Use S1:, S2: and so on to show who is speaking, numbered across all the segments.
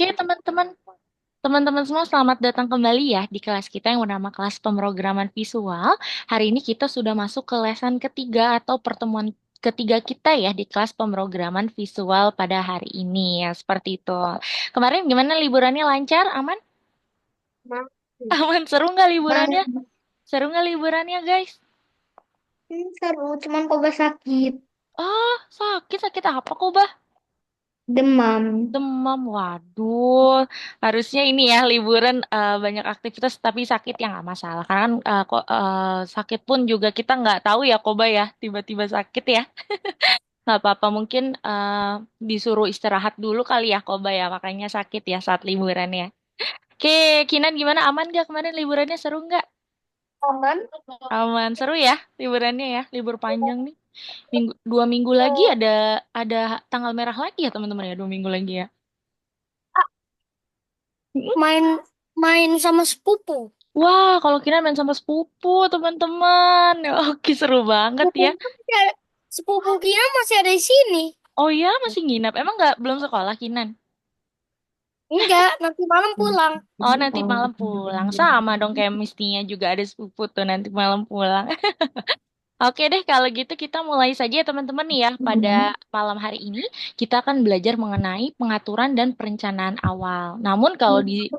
S1: Oke, teman-teman. Teman-teman semua, selamat datang kembali ya di kelas kita yang bernama kelas pemrograman visual. Hari ini kita sudah masuk ke lesan ketiga atau pertemuan ketiga kita ya di kelas pemrograman visual pada hari ini ya, seperti itu. Kemarin gimana liburannya, lancar, aman?
S2: Nah,
S1: Aman, seru nggak liburannya?
S2: Bang,
S1: Seru nggak liburannya, guys?
S2: seru, cuman kok gak sakit.
S1: Oh, sakit apa kok, Bah?
S2: Demam.
S1: Demam, waduh. Harusnya ini ya liburan banyak aktivitas tapi sakit ya nggak masalah. Karena kan kok sakit pun juga kita nggak tahu ya Koba ya, tiba-tiba sakit ya. Nggak apa-apa, mungkin disuruh istirahat dulu kali ya Koba ya, makanya sakit ya saat liburan ya. Oke, Kinan gimana? Aman nggak kemarin liburannya, seru nggak?
S2: Aman.
S1: Aman, seru ya liburannya ya, libur panjang nih. 2 minggu lagi ada tanggal merah lagi ya teman-teman ya, 2 minggu lagi ya.
S2: Main main sama sepupu.
S1: Wah, kalau Kina main sama sepupu, teman-teman. Oke, seru banget
S2: Sepupu
S1: ya.
S2: masih ada- Sepupu Kina masih ada di sini.
S1: Oh ya, masih nginap. Emang nggak belum sekolah, Kinan?
S2: Enggak, nanti malam pulang.
S1: Oh, nanti malam pulang. Sama dong kayak mestinya juga ada sepupu tuh nanti malam pulang. Oke deh, kalau gitu kita mulai saja ya teman-teman nih ya. Pada malam hari ini kita akan belajar mengenai pengaturan dan perencanaan awal. Namun kalau di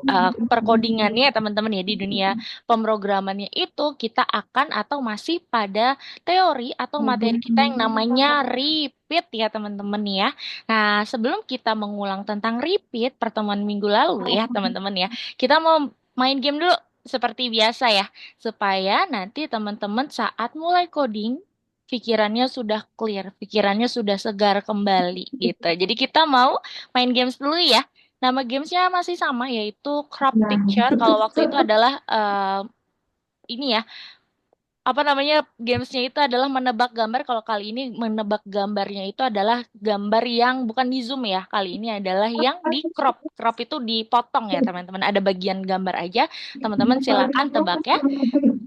S1: perkodingannya ya teman-teman ya, di dunia pemrogramannya itu kita akan atau masih pada teori atau materi kita yang namanya repeat ya teman-teman nih ya. Nah, sebelum kita mengulang tentang repeat pertemuan minggu lalu ya teman-teman ya, kita mau main game dulu seperti biasa ya, supaya nanti teman-teman saat mulai coding, pikirannya sudah clear, pikirannya sudah segar kembali gitu. Jadi kita mau main games dulu ya. Nama gamesnya masih sama, yaitu crop picture. Kalau waktu itu adalah ini ya, apa namanya, gamesnya itu adalah menebak gambar. Kalau kali ini menebak gambarnya itu adalah gambar yang bukan di zoom ya. Kali ini adalah yang di crop. Crop itu dipotong ya teman-teman. Ada bagian gambar aja. Teman-teman silakan tebak ya.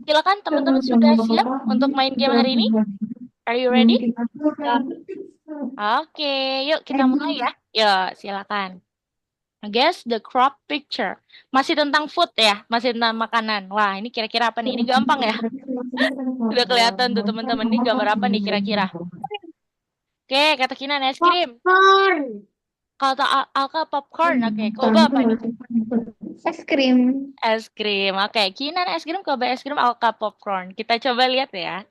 S1: Silakan teman-teman, sudah siap untuk main game hari ini? Are you ready?
S2: Ya.
S1: Oke, yuk kita mulai ya. Yuk, silakan. Guess the crop picture. Masih tentang food ya, masih tentang makanan. Wah, ini kira-kira apa nih? Ini gampang ya. Udah kelihatan tuh teman-teman. Ini gambar apa nih kira-kira? Oke, kata Kinan es krim.
S2: Popcorn.
S1: Kata Alka popcorn. Oke, Koba apa nih?
S2: Es krim.
S1: Es krim. Oke, Kinan es krim, Koba es krim, Alka popcorn. Kita coba lihat ya.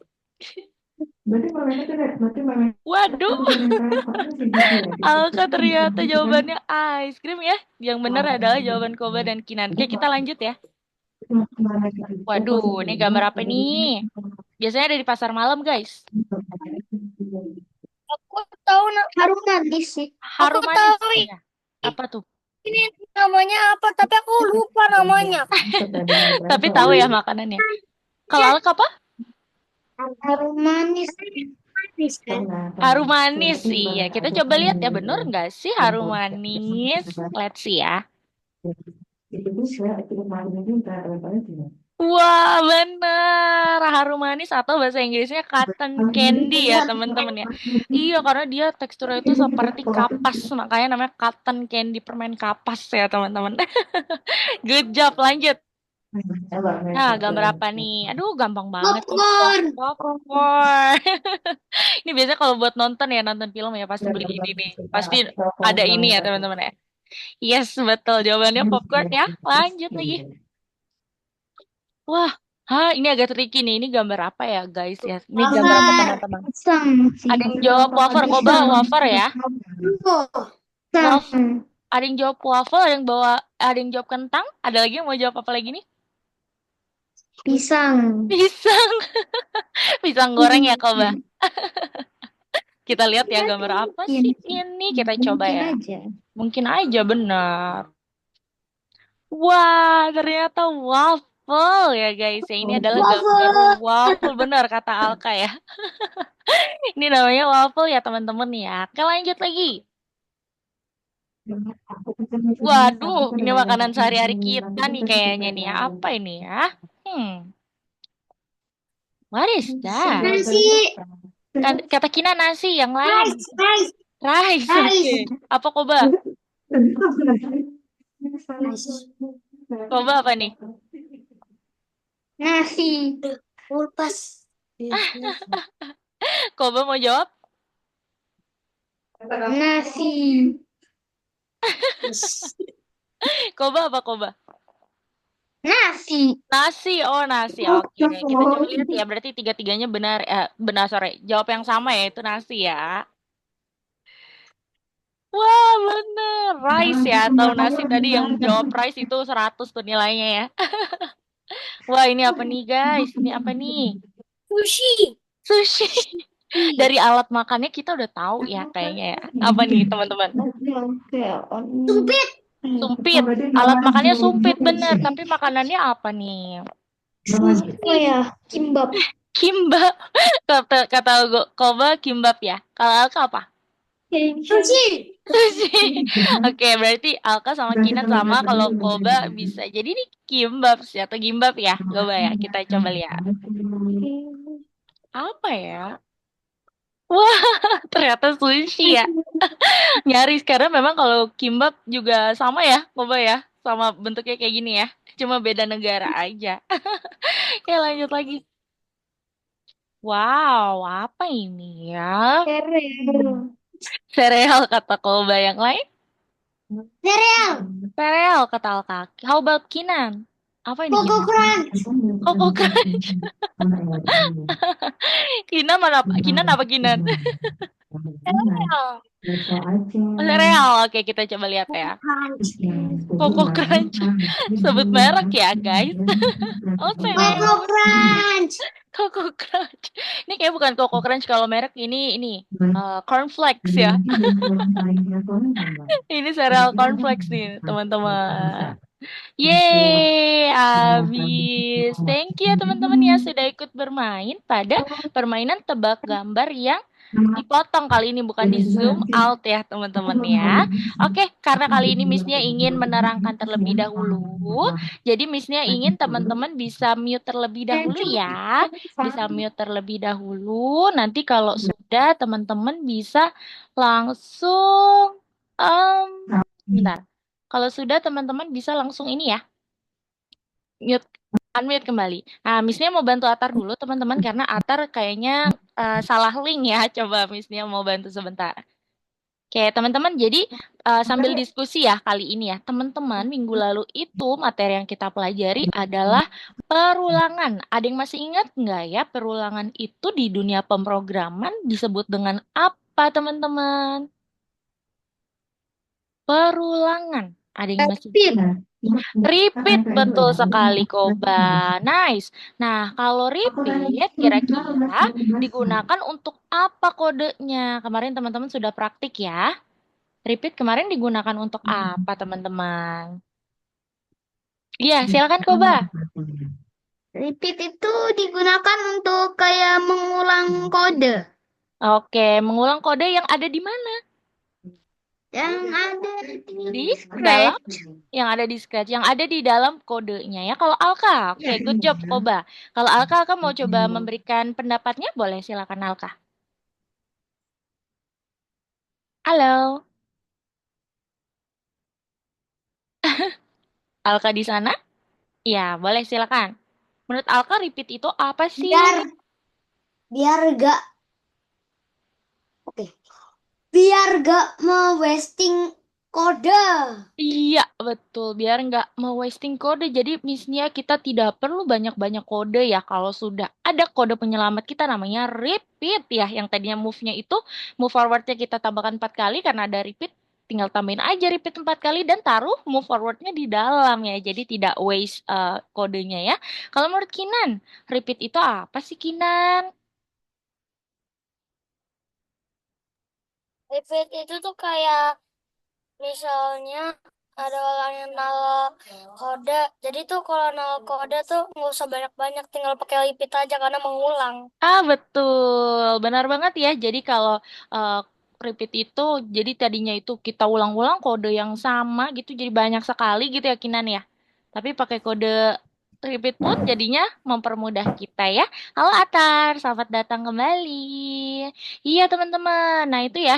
S1: Waduh, Alka ternyata jawabannya ice cream ya. Yang benar adalah jawaban Koba dan Kinan. Oke, kita lanjut ya. Waduh, ini gambar apa nih? Biasanya ada di pasar malam, guys.
S2: Aku tahu harum manis sih. Aku
S1: Harum manis.
S2: tahu
S1: Iya. Apa tuh?
S2: ini namanya apa, tapi aku lupa namanya.
S1: Tapi tahu ya makanannya. Kalau Alka apa?
S2: Harum manis. Manis kan?
S1: Harum manis. Iya, kita coba lihat ya. Bener nggak sih harum manis? Let's see ya. Wah, bener. Harum manis atau bahasa Inggrisnya cotton candy ya, teman-teman ya. Iya, karena dia teksturnya itu seperti kapas, makanya namanya cotton candy, permen kapas ya, teman-teman. Good job, lanjut. Nah, gambar apa nih? Aduh, gampang banget ini. Wah,
S2: Popcorn.
S1: popcorn. Ini biasanya kalau buat nonton ya, nonton film ya, pasti beli ini nih. Pasti ada ini ya, teman-teman ya. Yes, betul. Jawabannya popcorn ya. Lanjut lagi. Wah, ini agak tricky nih. Ini gambar apa ya, guys ya? Ini gambar apa
S2: Wafer.
S1: teman-teman?
S2: Pisang sih.
S1: Ada yang jawab wafer, kok bawa
S2: Pisang.
S1: wafer ya? Wafer.
S2: Pisang.
S1: Ada yang jawab waffle, ada yang jawab kentang. Ada lagi yang mau jawab apa lagi nih?
S2: Pisang.
S1: Pisang, pisang goreng ya, Koba. Kita lihat ya gambar apa
S2: Mungkin.
S1: sih ini. Kita coba
S2: Mungkin
S1: ya.
S2: aja.
S1: Mungkin aja benar. Wah, ternyata waffle ya, guys. Ya, ini adalah gambar
S2: Wafer.
S1: waffle, benar kata Alka ya. Ini namanya waffle ya, teman-teman ya. Oke, lanjut lagi. Waduh, ini makanan sehari-hari kita nih kayaknya nih. Apa ini ya? Hmm, what is that?
S2: Nasi.
S1: Kata Kina nasi, yang lain.
S2: Rice. Rice.
S1: Rice, oke.
S2: Rice.
S1: Apa coba?
S2: Nasi.
S1: Koba apa nih?
S2: Nasi. Kulpas.
S1: Koba mau jawab?
S2: Nasi.
S1: Koba apa Koba?
S2: Nasi.
S1: Nasi, oh nasi. Oke, kita coba lihat ya. Berarti tiga-tiganya benar. Benar, sorry. Jawab yang sama ya, itu nasi ya. Wah, bener. Rice ya, atau nasi tadi yang jawab rice itu 100 tuh nilainya ya. Wah, ini apa nih guys? Ini apa nih?
S2: Sushi.
S1: Sushi. Dari alat makannya kita udah tahu ya kayaknya ya. Apa nih teman-teman?
S2: Sumpit.
S1: Sumpit. Alat makannya sumpit bener, tapi makanannya apa nih?
S2: Apa ya? Kimbap.
S1: Kimbap. Kata Koba kimbap ya. Kalau Alka apa?
S2: Sushi.
S1: Sushi. Oke, berarti Alka sama Kinan sama. Kalau Koba bisa. Jadi ini kimbap sih atau gimbap ya? Coba ya, kita coba lihat. Apa ya? Wah, ternyata sushi ya. Nyaris karena memang kalau kimbap juga sama ya, Koba ya. Sama bentuknya kayak gini ya. Cuma beda negara aja. Ya lanjut lagi. Wow, apa ini ya?
S2: Sereal.
S1: Sereal kata Koba yang lain.
S2: Sereal.
S1: Sereal kata Alka. How about Kinan? Apa ini
S2: Coco
S1: Kinan?
S2: Crunch.
S1: Koko Crunch. Kinan mana? Kinan apa Kinan?
S2: Sereal.
S1: Sereal. Oke, kita coba lihat ya.
S2: Crunch.
S1: Koko Crunch. Sebut merek ya, guys. Oh,
S2: Coco
S1: sereal.
S2: Crunch.
S1: Koko Crunch. Ini kayak bukan Koko Crunch kalau merek ini cornflakes ya. Ini sereal cornflakes nih, teman-teman. Yeay, habis. Thank you ya teman-teman ya sudah ikut bermain pada permainan tebak gambar yang dipotong kali ini bukan di zoom out ya teman-teman ya. Oke, karena kali ini Missnya ingin menerangkan terlebih dahulu. Jadi Missnya ingin teman-teman bisa mute terlebih dahulu ya. Bisa mute terlebih dahulu. Nanti kalau sudah teman-teman bisa langsung bentar. Kalau sudah teman-teman bisa langsung ini ya, mute, unmute kembali. Nah, Missnya mau bantu Atar dulu teman-teman karena Atar kayaknya salah link ya. Coba Missnya mau bantu sebentar. Oke, teman-teman, jadi sambil diskusi ya kali ini ya. Teman-teman, minggu lalu itu materi yang kita pelajari adalah perulangan. Ada yang masih ingat nggak ya perulangan itu di dunia pemrograman disebut dengan apa, teman-teman? Perulangan. Ada yang masih
S2: Speed.
S1: repeat, betul sekali, Koba. Nice. Nah, kalau repeat kira-kira digunakan untuk apa kodenya? Kemarin teman-teman sudah praktik ya. Repeat kemarin digunakan untuk apa, teman-teman? Iya, silakan Koba.
S2: Repeat itu digunakan untuk kayak mengulang kode
S1: Oke, mengulang kode yang ada di mana?
S2: yang ada
S1: Di
S2: di
S1: dalam
S2: Scratch.
S1: yang ada di Scratch, yang ada di dalam kodenya ya. Kalau Alka, oke, good job Koba. Kalau Alka mau coba memberikan pendapatnya, boleh silakan Alka. Halo, Alka di sana? Iya, boleh silakan. Menurut Alka, repeat itu apa sih?
S2: Biar biar gak oke. Biar gak mau wasting kode.
S1: Iya, betul. Biar nggak wasting kode. Jadi, misalnya kita tidak perlu banyak-banyak kode ya. Kalau sudah ada kode penyelamat kita namanya repeat ya. Yang tadinya move-nya itu, move forward-nya kita tambahkan 4 kali karena ada repeat. Tinggal tambahin aja repeat 4 kali dan taruh move forward-nya di dalam ya. Jadi tidak waste kodenya ya. Kalau menurut Kinan, repeat itu apa sih Kinan?
S2: Repeat itu tuh kayak misalnya ada orang yang nol kode. Jadi tuh kalau nol kode tuh nggak usah banyak-banyak, tinggal pakai repeat aja karena mengulang.
S1: Ah, betul. Benar banget ya. Jadi kalau uh, repeat itu, jadi tadinya itu kita ulang-ulang kode yang sama gitu, jadi banyak sekali gitu ya Kinan ya. Tapi pakai kode repeat pun jadinya mempermudah kita ya. Halo Atar, selamat datang kembali. Iya teman-teman, nah itu ya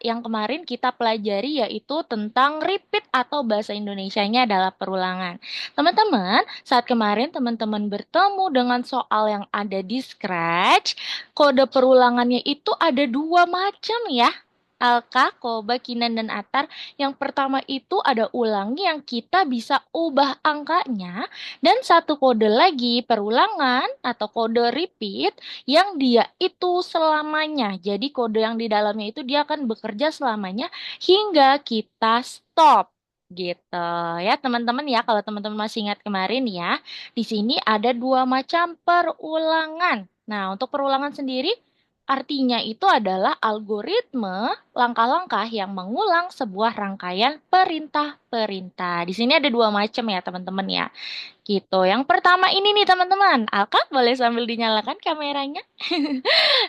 S1: yang kemarin kita pelajari yaitu tentang repeat atau bahasa Indonesianya adalah perulangan. Teman-teman, saat kemarin teman-teman bertemu dengan soal yang ada di Scratch, kode perulangannya itu ada dua macam ya. Alka, Koba, Kinan, dan Atar. Yang pertama itu ada ulangi yang kita bisa ubah angkanya dan satu kode lagi perulangan atau kode repeat yang dia itu selamanya. Jadi kode yang di dalamnya itu dia akan bekerja selamanya hingga kita stop. Gitu ya teman-teman ya. Kalau teman-teman masih ingat kemarin ya, di sini ada dua macam perulangan. Nah, untuk perulangan sendiri artinya itu adalah algoritme langkah-langkah yang mengulang sebuah rangkaian perintah-perintah. Di sini ada dua macam ya teman-teman ya. Gitu. Yang pertama ini nih teman-teman. Alka boleh sambil dinyalakan kameranya.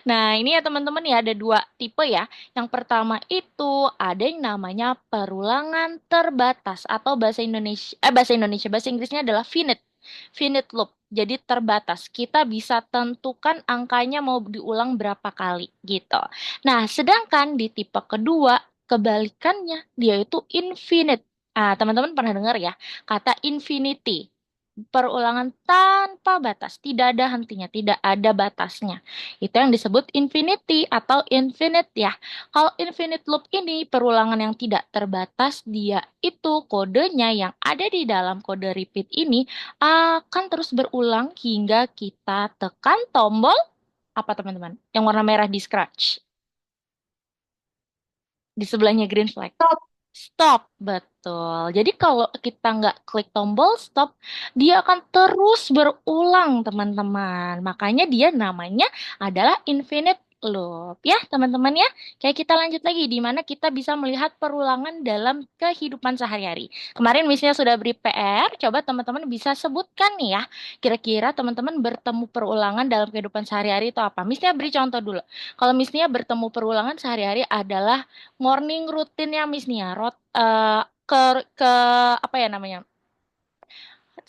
S1: Nah, ini ya teman-teman ya ada dua tipe ya. Yang pertama itu ada yang namanya perulangan terbatas atau bahasa Inggrisnya adalah finite. Finite loop. Jadi terbatas. Kita bisa tentukan angkanya mau diulang berapa kali gitu. Nah, sedangkan di tipe kedua kebalikannya dia itu infinite. Ah, teman-teman pernah dengar ya kata infinity? Perulangan tanpa batas, tidak ada hentinya, tidak ada batasnya. Itu yang disebut infinity atau infinite ya. Kalau infinite loop ini perulangan yang tidak terbatas, dia itu kodenya yang ada di dalam kode repeat ini akan terus berulang hingga kita tekan tombol apa teman-teman? Yang warna merah di scratch. Di sebelahnya green flag.
S2: Top.
S1: Stop, betul. Jadi kalau kita nggak klik tombol stop, dia akan terus berulang, teman-teman. Makanya dia namanya adalah infinite loop. Ya, teman-teman ya. Kayak kita lanjut lagi, di mana kita bisa melihat perulangan dalam kehidupan sehari-hari. Kemarin misalnya sudah beri PR, coba teman-teman bisa sebutkan nih ya. Kira-kira teman-teman bertemu perulangan dalam kehidupan sehari-hari itu apa? Misalnya beri contoh dulu. Kalau misalnya bertemu perulangan sehari-hari adalah morning rutinnya Miss Nia, ke apa ya namanya?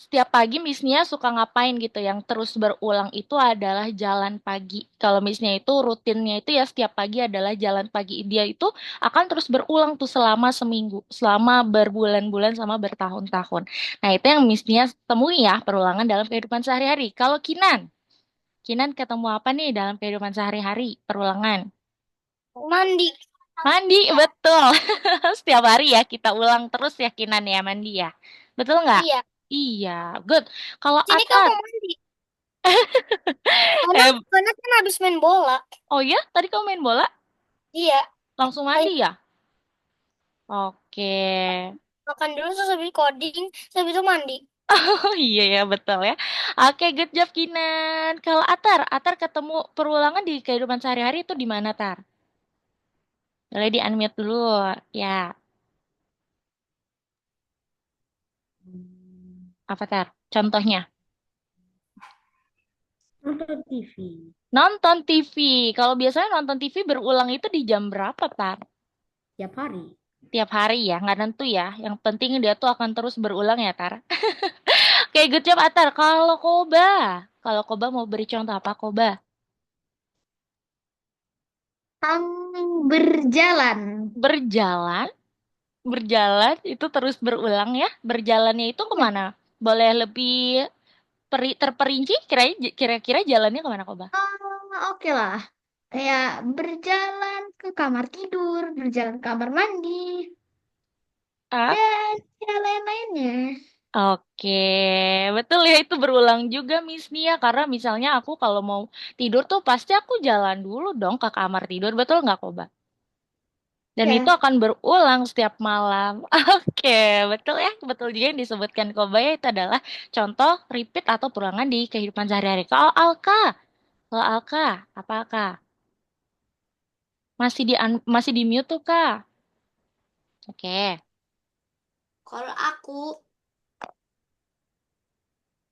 S1: Setiap pagi Miss Nia suka ngapain gitu yang terus berulang itu adalah jalan pagi. Kalau Miss Nia itu rutinnya itu ya setiap pagi adalah jalan pagi. Dia itu akan terus berulang tuh selama seminggu, selama berbulan-bulan sama bertahun-tahun. Nah, itu yang Miss Nia temui ya perulangan dalam kehidupan sehari-hari. Kalau Kinan ketemu apa nih dalam kehidupan sehari-hari? Perulangan.
S2: Mandi.
S1: Mandi, betul. Setiap hari ya kita ulang terus yakinan ya mandi ya. Betul nggak?
S2: Iya.
S1: Iya, good. Kalau
S2: Sini
S1: Atar,
S2: kamu mandi. Karena
S1: eh,
S2: karena kan habis main bola.
S1: oh ya, tadi kamu main bola
S2: Iya.
S1: langsung
S2: Kayak
S1: mandi ya? Oke.
S2: makan dulu terus habis coding, terus habis itu mandi.
S1: Oh iya ya, betul ya. Oke, good job Kinan. Kalau Atar ketemu perulangan di kehidupan sehari-hari itu di mana, Tar? Boleh di-unmute dulu, ya. Apa, Tar? Contohnya?
S3: Nonton TV
S1: Nonton TV. Kalau biasanya nonton TV berulang itu di jam berapa, Tar?
S3: tiap hari.
S1: Tiap hari ya, nggak nentu ya. Yang penting dia tuh akan terus berulang ya, Tar. Oke, good job, Atar. Kalau Koba mau beri contoh apa, Koba?
S3: Berjalan.
S1: Berjalan, berjalan itu terus berulang ya. Berjalannya itu
S3: Ya,
S1: kemana? Boleh lebih terperinci? Kira-kira jalannya kemana, Koba?
S3: oke lah. Kayak berjalan ke kamar tidur, berjalan ke kamar mandi,
S1: Ah,
S3: dan ya lain-lainnya.
S1: oke, betul ya itu berulang juga Miss Nia karena misalnya aku kalau mau tidur tuh pasti aku jalan dulu dong ke kamar tidur, betul nggak Koba? Dan itu
S3: Ya,
S1: akan berulang setiap malam. Oke, betul ya. Betul juga yang disebutkan Kobaya itu adalah contoh repeat atau perulangan di kehidupan sehari-hari. Kalau Alka, apa Alka? Masih di mute tuh Kak. Oke.
S2: Kalau aku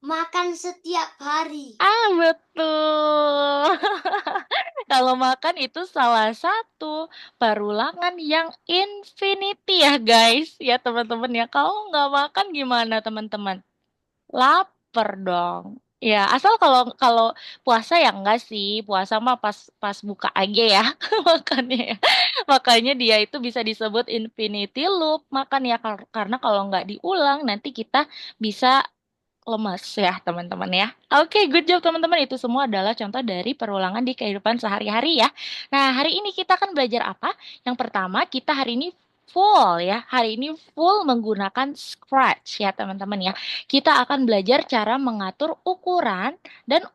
S2: makan setiap hari.
S1: Ah, betul. Kalau makan itu salah satu perulangan yang infinity ya guys. Ya teman-teman ya. Kalau nggak makan gimana teman-teman? lapar dong. Ya, asal kalau kalau puasa ya enggak sih. Puasa mah pas pas buka aja ya makannya ya. Makanya dia itu bisa disebut infinity loop. Makan ya karena kalau nggak diulang nanti kita bisa lemas ya teman-teman ya. Oke, good job teman-teman. Itu semua adalah contoh dari perulangan di kehidupan sehari-hari ya. Nah, hari ini kita akan belajar apa? Yang pertama, kita hari ini full ya. Hari ini full menggunakan Scratch ya teman-teman ya. Kita akan belajar cara mengatur ukuran dan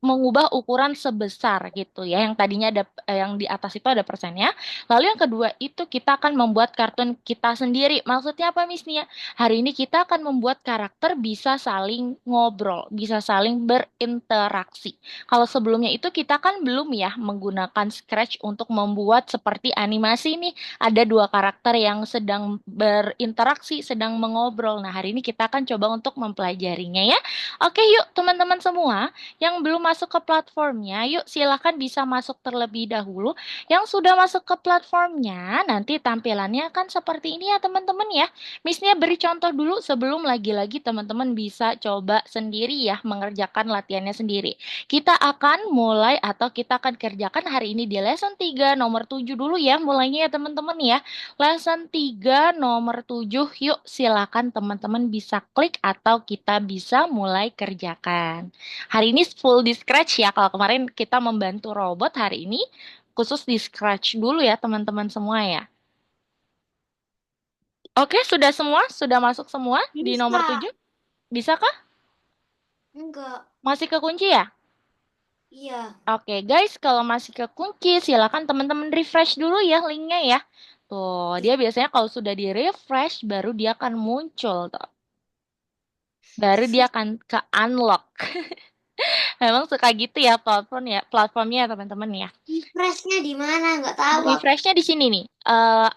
S1: mengubah ukuran sebesar gitu ya. Yang tadinya ada yang di atas itu ada persennya. Lalu yang kedua itu kita akan membuat kartun kita sendiri. Maksudnya apa Miss Nia? Hari ini kita akan membuat karakter bisa saling ngobrol, bisa saling berinteraksi. Kalau sebelumnya itu kita kan belum ya menggunakan Scratch untuk membuat seperti animasi nih. Ada dua karakter yang sedang berinteraksi, sedang mengobrol. Nah, hari ini kita akan coba untuk mempelajarinya ya. Oke, yuk teman-teman semua yang belum masuk ke platformnya, yuk silakan bisa masuk terlebih dahulu. Yang sudah masuk ke platformnya, nanti tampilannya akan seperti ini ya teman-teman ya. Missnya beri contoh dulu sebelum lagi-lagi teman-teman bisa coba sendiri ya mengerjakan latihannya sendiri. Kita akan mulai atau kita akan kerjakan hari ini di lesson 3 nomor 7 dulu ya mulainya ya teman-teman ya. Lesson 3 nomor 7 yuk silakan teman-teman bisa klik atau kita bisa mulai kerjakan. Hari ini full di Scratch ya. Kalau kemarin kita membantu robot, hari ini khusus di Scratch dulu ya teman-teman semua ya. Oke, sudah semua? Sudah masuk semua di nomor
S2: Bisa.
S1: 7? Bisa kah?
S2: Enggak.
S1: Masih kekunci ya?
S2: Iya.
S1: Oke, guys, kalau masih kekunci, silakan teman-teman refresh dulu ya linknya ya. Tuh, dia biasanya kalau sudah di refresh, baru dia akan muncul tuh. Baru dia akan ke unlock. Memang suka gitu ya platformnya ya teman-teman ya.
S2: Refreshnya di mana? Nggak tahu aku.
S1: Refreshnya di sini nih,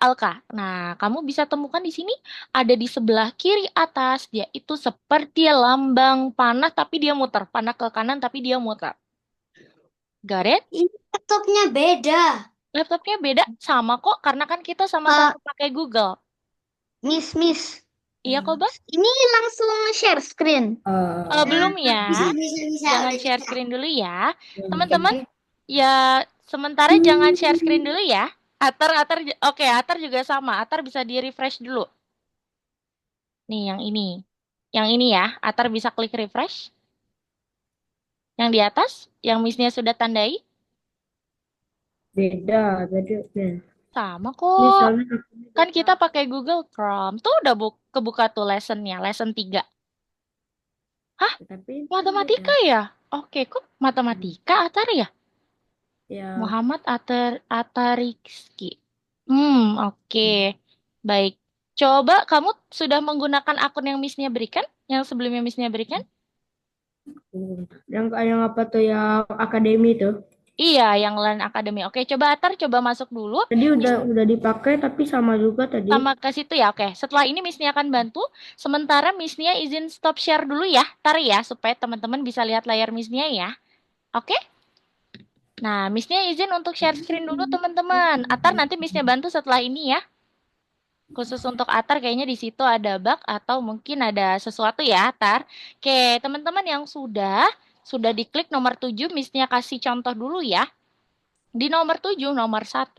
S1: Alka. Nah, kamu bisa temukan di sini ada di sebelah kiri atas. Dia itu seperti lambang panah tapi dia muter. Panah ke kanan tapi dia muter. Got it?
S2: Ini laptopnya beda.
S1: Laptopnya beda sama kok karena kan kita sama-sama
S3: Kak,
S1: pakai Google.
S3: Miss.
S1: Iya kok, Bang?
S3: Ini langsung share screen.
S1: Belum ya.
S2: Bisa.
S1: Jangan
S2: Udah
S1: share
S2: bisa.
S1: screen dulu ya. Teman-teman,
S3: Oke.
S1: ya sementara jangan share screen dulu ya. Oke, Atar juga sama. Atar bisa di-refresh dulu. Nih, yang ini. Yang ini ya, Atar bisa klik refresh. Yang di atas, yang missnya sudah tandai,
S4: Beda.
S1: sama
S4: Ini
S1: kok.
S4: soalnya akunnya
S1: Kan
S4: beda.
S1: kita pakai Google Chrome. Tuh udah kebuka tuh lessonnya, lesson 3. Hah?
S4: Tapi ini kan beda.
S1: Matematika ya? Oke, kok matematika Atar ya?
S4: Ya,
S1: Muhammad Atarikski. Oke. Baik. Coba kamu sudah menggunakan akun yang missnya berikan? Yang sebelumnya missnya berikan?
S4: yang apa tuh yang akademi tuh.
S1: Iya, yang Land Academy. Oke, coba Atar coba masuk dulu.
S4: Tadi
S1: Miss
S4: udah dipakai tapi sama juga tadi.
S1: sama ke situ ya. Oke, setelah ini Miss Nia akan bantu. Sementara Miss Nia izin stop share dulu ya. Tar ya, supaya teman-teman bisa lihat layar Miss Nia ya. Oke? Nah, Miss Nia izin untuk share screen dulu teman-teman. Atar nanti Miss Nia bantu setelah ini ya. Khusus untuk Atar kayaknya di situ ada bug atau mungkin ada sesuatu ya Atar. Oke, teman-teman yang sudah diklik nomor 7, Miss Nia kasih contoh dulu ya. Di nomor 7, nomor 1,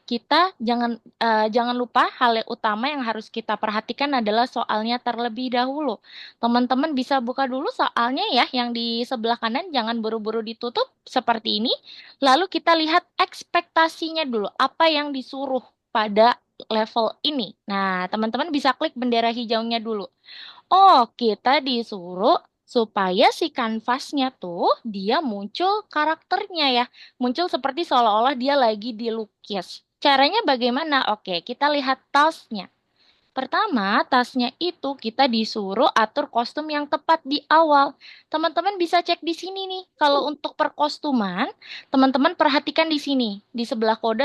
S1: kita jangan lupa hal yang utama yang harus kita perhatikan adalah soalnya terlebih dahulu. Teman-teman bisa buka dulu soalnya ya, yang di sebelah kanan jangan buru-buru ditutup seperti ini. Lalu kita lihat ekspektasinya dulu, apa yang disuruh pada level ini. Nah, teman-teman bisa klik bendera hijaunya dulu. Oh, kita disuruh supaya si kanvasnya tuh dia muncul karakternya ya. Muncul seperti seolah-olah dia lagi dilukis. Caranya bagaimana? Oke, kita lihat tasnya. Pertama, tasnya itu kita disuruh atur kostum yang tepat di awal. Teman-teman bisa cek di sini nih. Kalau untuk perkostuman, teman-teman perhatikan di sini. Di sebelah kode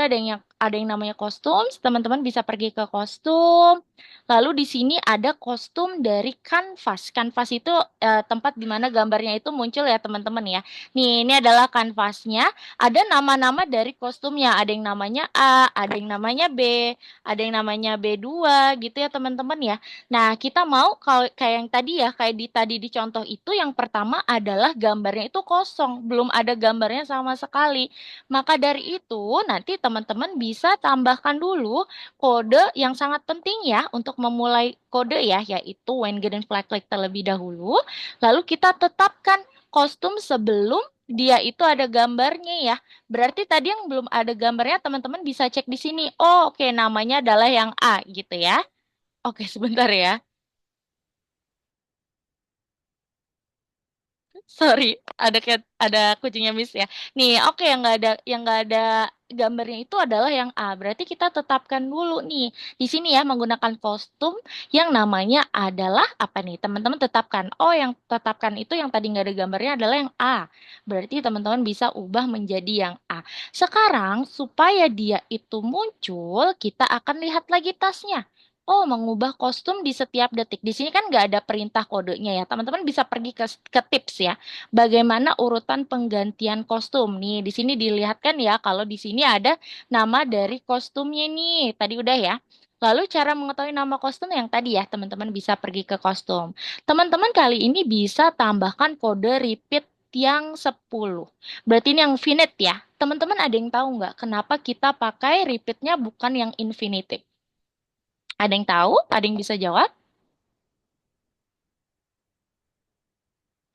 S1: ada yang namanya kostum, teman-teman bisa pergi ke kostum. Lalu di sini ada kostum dari kanvas. Kanvas itu tempat di mana gambarnya itu muncul ya teman-teman ya. Nih, ini adalah kanvasnya. Ada nama-nama dari kostumnya. Ada yang namanya A, ada yang namanya B, ada yang namanya B2 gitu ya teman-teman ya. Nah, kita mau kalau kayak yang tadi ya, kayak tadi di contoh itu yang pertama adalah gambarnya itu kosong, belum ada gambarnya sama sekali. Maka dari itu, nanti teman-teman bisa tambahkan dulu kode yang sangat penting ya untuk memulai kode ya, yaitu when given flag click terlebih dahulu. Lalu kita tetapkan kostum sebelum dia itu ada gambarnya ya. Berarti tadi yang belum ada gambarnya teman-teman bisa cek di sini. Oh, oke, namanya adalah yang A gitu ya. Oke, sebentar ya. Sorry, ada kucingnya Miss ya. Nih, oke yang nggak ada gambarnya itu adalah yang A. Berarti kita tetapkan dulu nih di sini ya menggunakan kostum yang namanya adalah apa nih? Teman-teman tetapkan. Oh, yang tetapkan itu yang tadi nggak ada gambarnya adalah yang A. Berarti teman-teman bisa ubah menjadi yang A. Sekarang supaya dia itu muncul, kita akan lihat lagi tasnya. Oh, mengubah kostum di setiap detik. Di sini kan nggak ada perintah kodenya ya. Teman-teman bisa pergi ke tips ya. Bagaimana urutan penggantian kostum? Nih, di sini dilihatkan ya kalau di sini ada nama dari kostumnya nih. Tadi udah ya. Lalu cara mengetahui nama kostum yang tadi ya, teman-teman bisa pergi ke kostum. Teman-teman kali ini bisa tambahkan kode repeat yang 10. Berarti ini yang finite ya. Teman-teman ada yang tahu nggak kenapa kita pakai repeatnya bukan yang infinitive? Ada yang tahu? Ada yang bisa jawab?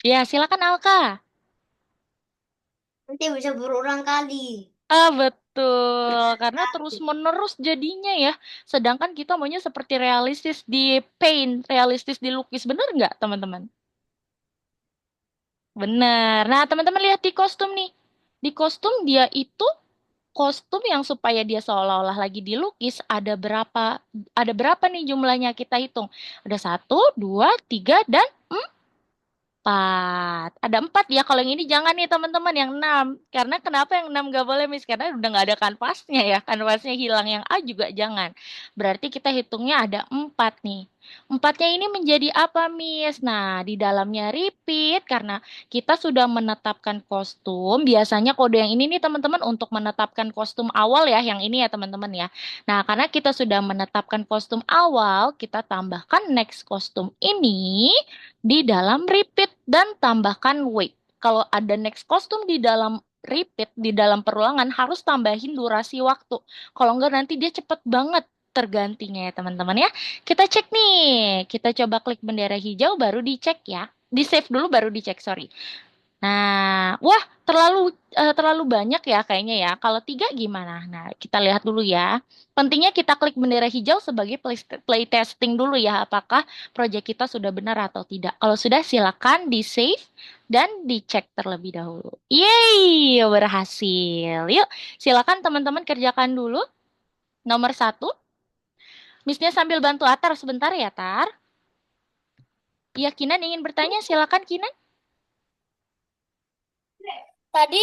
S1: Ya, silakan Alka.
S2: Nanti bisa berulang kali.
S1: Ah, betul. Karena terus-menerus jadinya ya. Sedangkan kita maunya seperti realistis di paint, realistis di lukis. Bener nggak, teman-teman? Bener. Nah, teman-teman lihat di kostum nih. Di kostum dia itu kostum yang supaya dia seolah-olah lagi dilukis ada berapa nih jumlahnya kita hitung. Ada satu, dua, tiga, dan empat. Ada empat ya. Kalau yang ini jangan nih teman-teman yang enam. Karena kenapa yang enam gak boleh Miss? Karena udah nggak ada kanvasnya ya. Kanvasnya hilang. Yang A juga jangan. Berarti kita hitungnya ada empat nih. Empatnya ini menjadi apa Miss? Nah, di dalamnya repeat. Karena kita sudah menetapkan kostum. Biasanya kode yang ini nih teman-teman untuk menetapkan kostum awal ya. Yang ini ya teman-teman ya. Nah, karena kita sudah menetapkan kostum awal. Kita tambahkan next kostum ini di dalam repeat dan tambahkan wait. Kalau ada next kostum di dalam repeat, di dalam perulangan harus tambahin durasi waktu. Kalau enggak nanti dia cepet banget tergantinya ya teman-teman ya. Kita cek nih. Kita coba klik bendera hijau baru dicek ya. Di save dulu baru dicek, sorry. Nah, wah terlalu banyak ya kayaknya ya. Kalau tiga gimana? Nah, kita lihat dulu ya. Pentingnya kita klik bendera hijau sebagai play testing dulu ya. Apakah proyek kita sudah benar atau tidak. Kalau sudah silakan di save dan dicek terlebih dahulu. Yeay, berhasil. Yuk, silakan teman-teman kerjakan dulu. Nomor satu. Missnya sambil bantu Atar sebentar ya, Tar. Iya, Kinan ingin bertanya. Silakan, Kinan.
S2: Tadi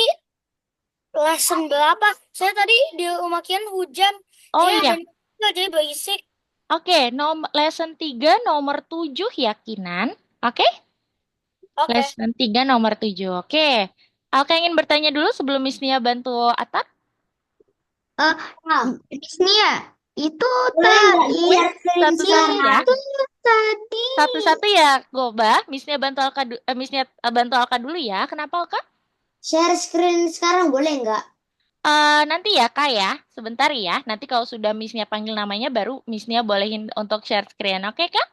S2: lesson berapa? Saya tadi di rumah Kian hujan.
S1: Oh
S2: Jadi
S1: iya.
S2: jadi berisik.
S1: Oke, lesson 3 nomor 7 ya, Kinan. Oke?
S2: Oke.
S1: Lesson 3 nomor 7. Oke. Alka ingin bertanya dulu sebelum Miss Nia bantu Atat.
S3: Eh,
S2: Nah,
S3: Nia, itu
S2: boleh
S3: tadi
S2: nggak share screen
S1: Satu-satu ya.
S3: itu tadi
S1: Satu-satu ya, Goba. Miss Nia bantu Alka, Miss Nia bantu Alka dulu ya. Kenapa Alka?
S2: share screen sekarang boleh nggak?
S1: Nanti ya, Kak ya. Sebentar ya. Nanti kalau sudah Miss Nia panggil namanya, baru Miss Nia bolehin untuk share screen. Oke, Kak?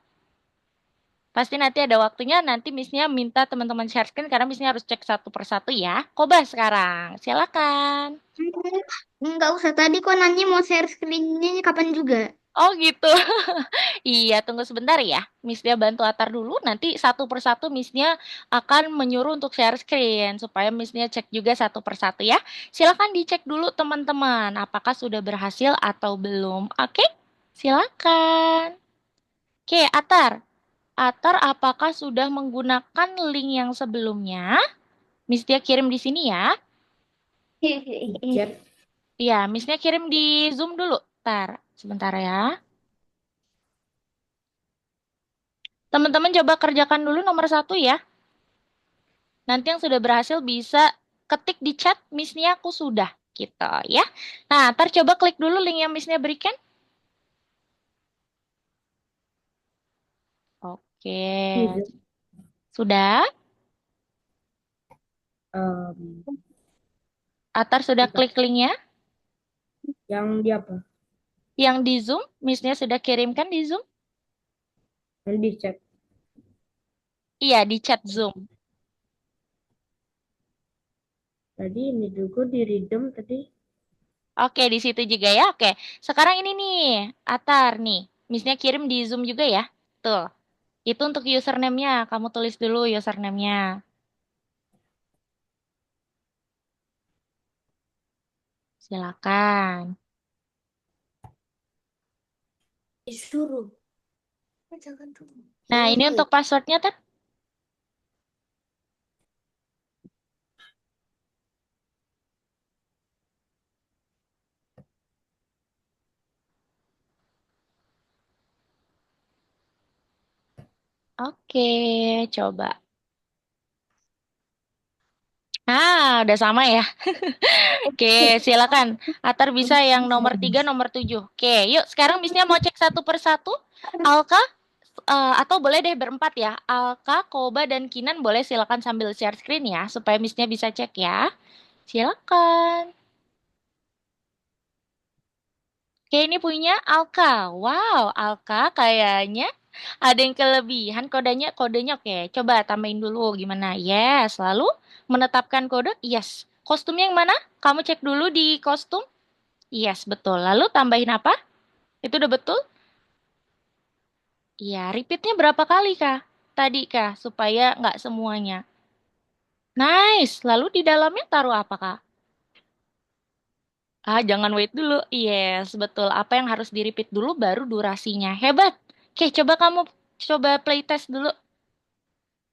S1: Pasti nanti ada waktunya, nanti Miss-nya minta teman-teman share screen karena Miss-nya harus cek satu persatu ya. Koba sekarang, silakan.
S3: nggak usah tadi kok nanya mau share screen-nya kapan juga.
S1: Oh gitu. Iya, tunggu sebentar ya. Miss-nya bantu Atar dulu, nanti satu persatu Miss-nya akan menyuruh untuk share screen supaya Miss-nya cek juga satu persatu ya. Silakan dicek dulu teman-teman, apakah sudah berhasil atau belum. Oke? Silakan. Oke, Atar. Atar, apakah sudah menggunakan link yang sebelumnya? Miss Tia kirim di sini ya.
S4: Chat.
S1: Iya, Missnya kirim di Zoom dulu. Ntar, sebentar ya. Teman-teman coba kerjakan dulu nomor 1 ya. Nanti yang sudah berhasil bisa ketik di chat, Missnya aku sudah. Gitu ya. Nah, ntar coba klik dulu link yang Missnya berikan. Oke.
S4: Iya.
S1: Sudah?
S4: Em,
S1: Atar sudah
S4: Bentar.
S1: klik linknya?
S4: Yang di apa?
S1: Yang di Zoom, Missnya sudah kirimkan di Zoom?
S4: Yang dicek.
S1: Iya, di chat Zoom.
S4: Tadi ini juga di redeem tadi.
S1: Oke, di situ juga ya. Oke, sekarang ini nih, Atar nih. Missnya kirim di Zoom juga ya. Tuh, itu untuk username-nya. Kamu tulis dulu username-nya. Silakan.
S2: Disuruh. Jangan dulu.
S1: Nah, ini untuk passwordnya, Tar. Oke, coba. Udah sama ya. Oke, silakan. Atar bisa yang nomor 3, nomor 7. Oke, yuk sekarang Missnya mau cek satu persatu. Alka, atau boleh deh berempat ya. Alka, Koba, dan Kinan boleh silakan sambil share screen ya, supaya Missnya bisa cek ya. Silakan. Oke, ini punya Alka. Wow, Alka kayaknya ada yang kelebihan kodenya oke. Coba tambahin dulu gimana. Yes, lalu menetapkan kode. Yes. Kostumnya yang mana? Kamu cek dulu di kostum. Yes, betul. Lalu tambahin apa? Itu udah betul? Iya, repeatnya berapa kali, Kak? Tadi, Kak, supaya nggak semuanya. Nice. Lalu di dalamnya taruh apa, Kak? Jangan wait dulu. Yes, betul. Apa yang harus di-repeat dulu baru durasinya. Hebat. Oke, coba kamu coba playtest dulu.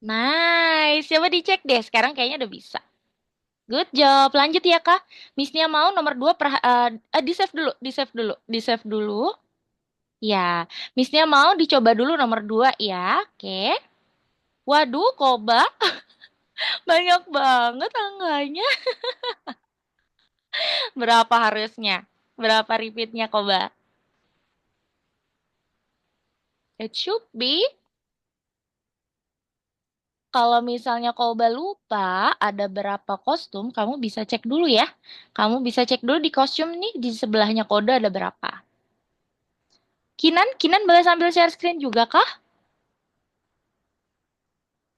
S1: Nice. Coba dicek deh. Sekarang kayaknya udah bisa. Good job. Lanjut ya, Kak. Missnya mau nomor 2 di-save dulu, di-save dulu, di-save dulu. Ya, Missnya mau dicoba dulu nomor 2 ya. Oke. Waduh, Koba. Banyak banget angkanya. Berapa harusnya? Berapa repeatnya, Koba? It should be. Kalau misalnya Koba lupa ada berapa kostum, kamu bisa cek dulu ya. Kamu bisa cek dulu di kostum nih, di sebelahnya kode ada berapa. Kinan boleh sambil share screen juga kah?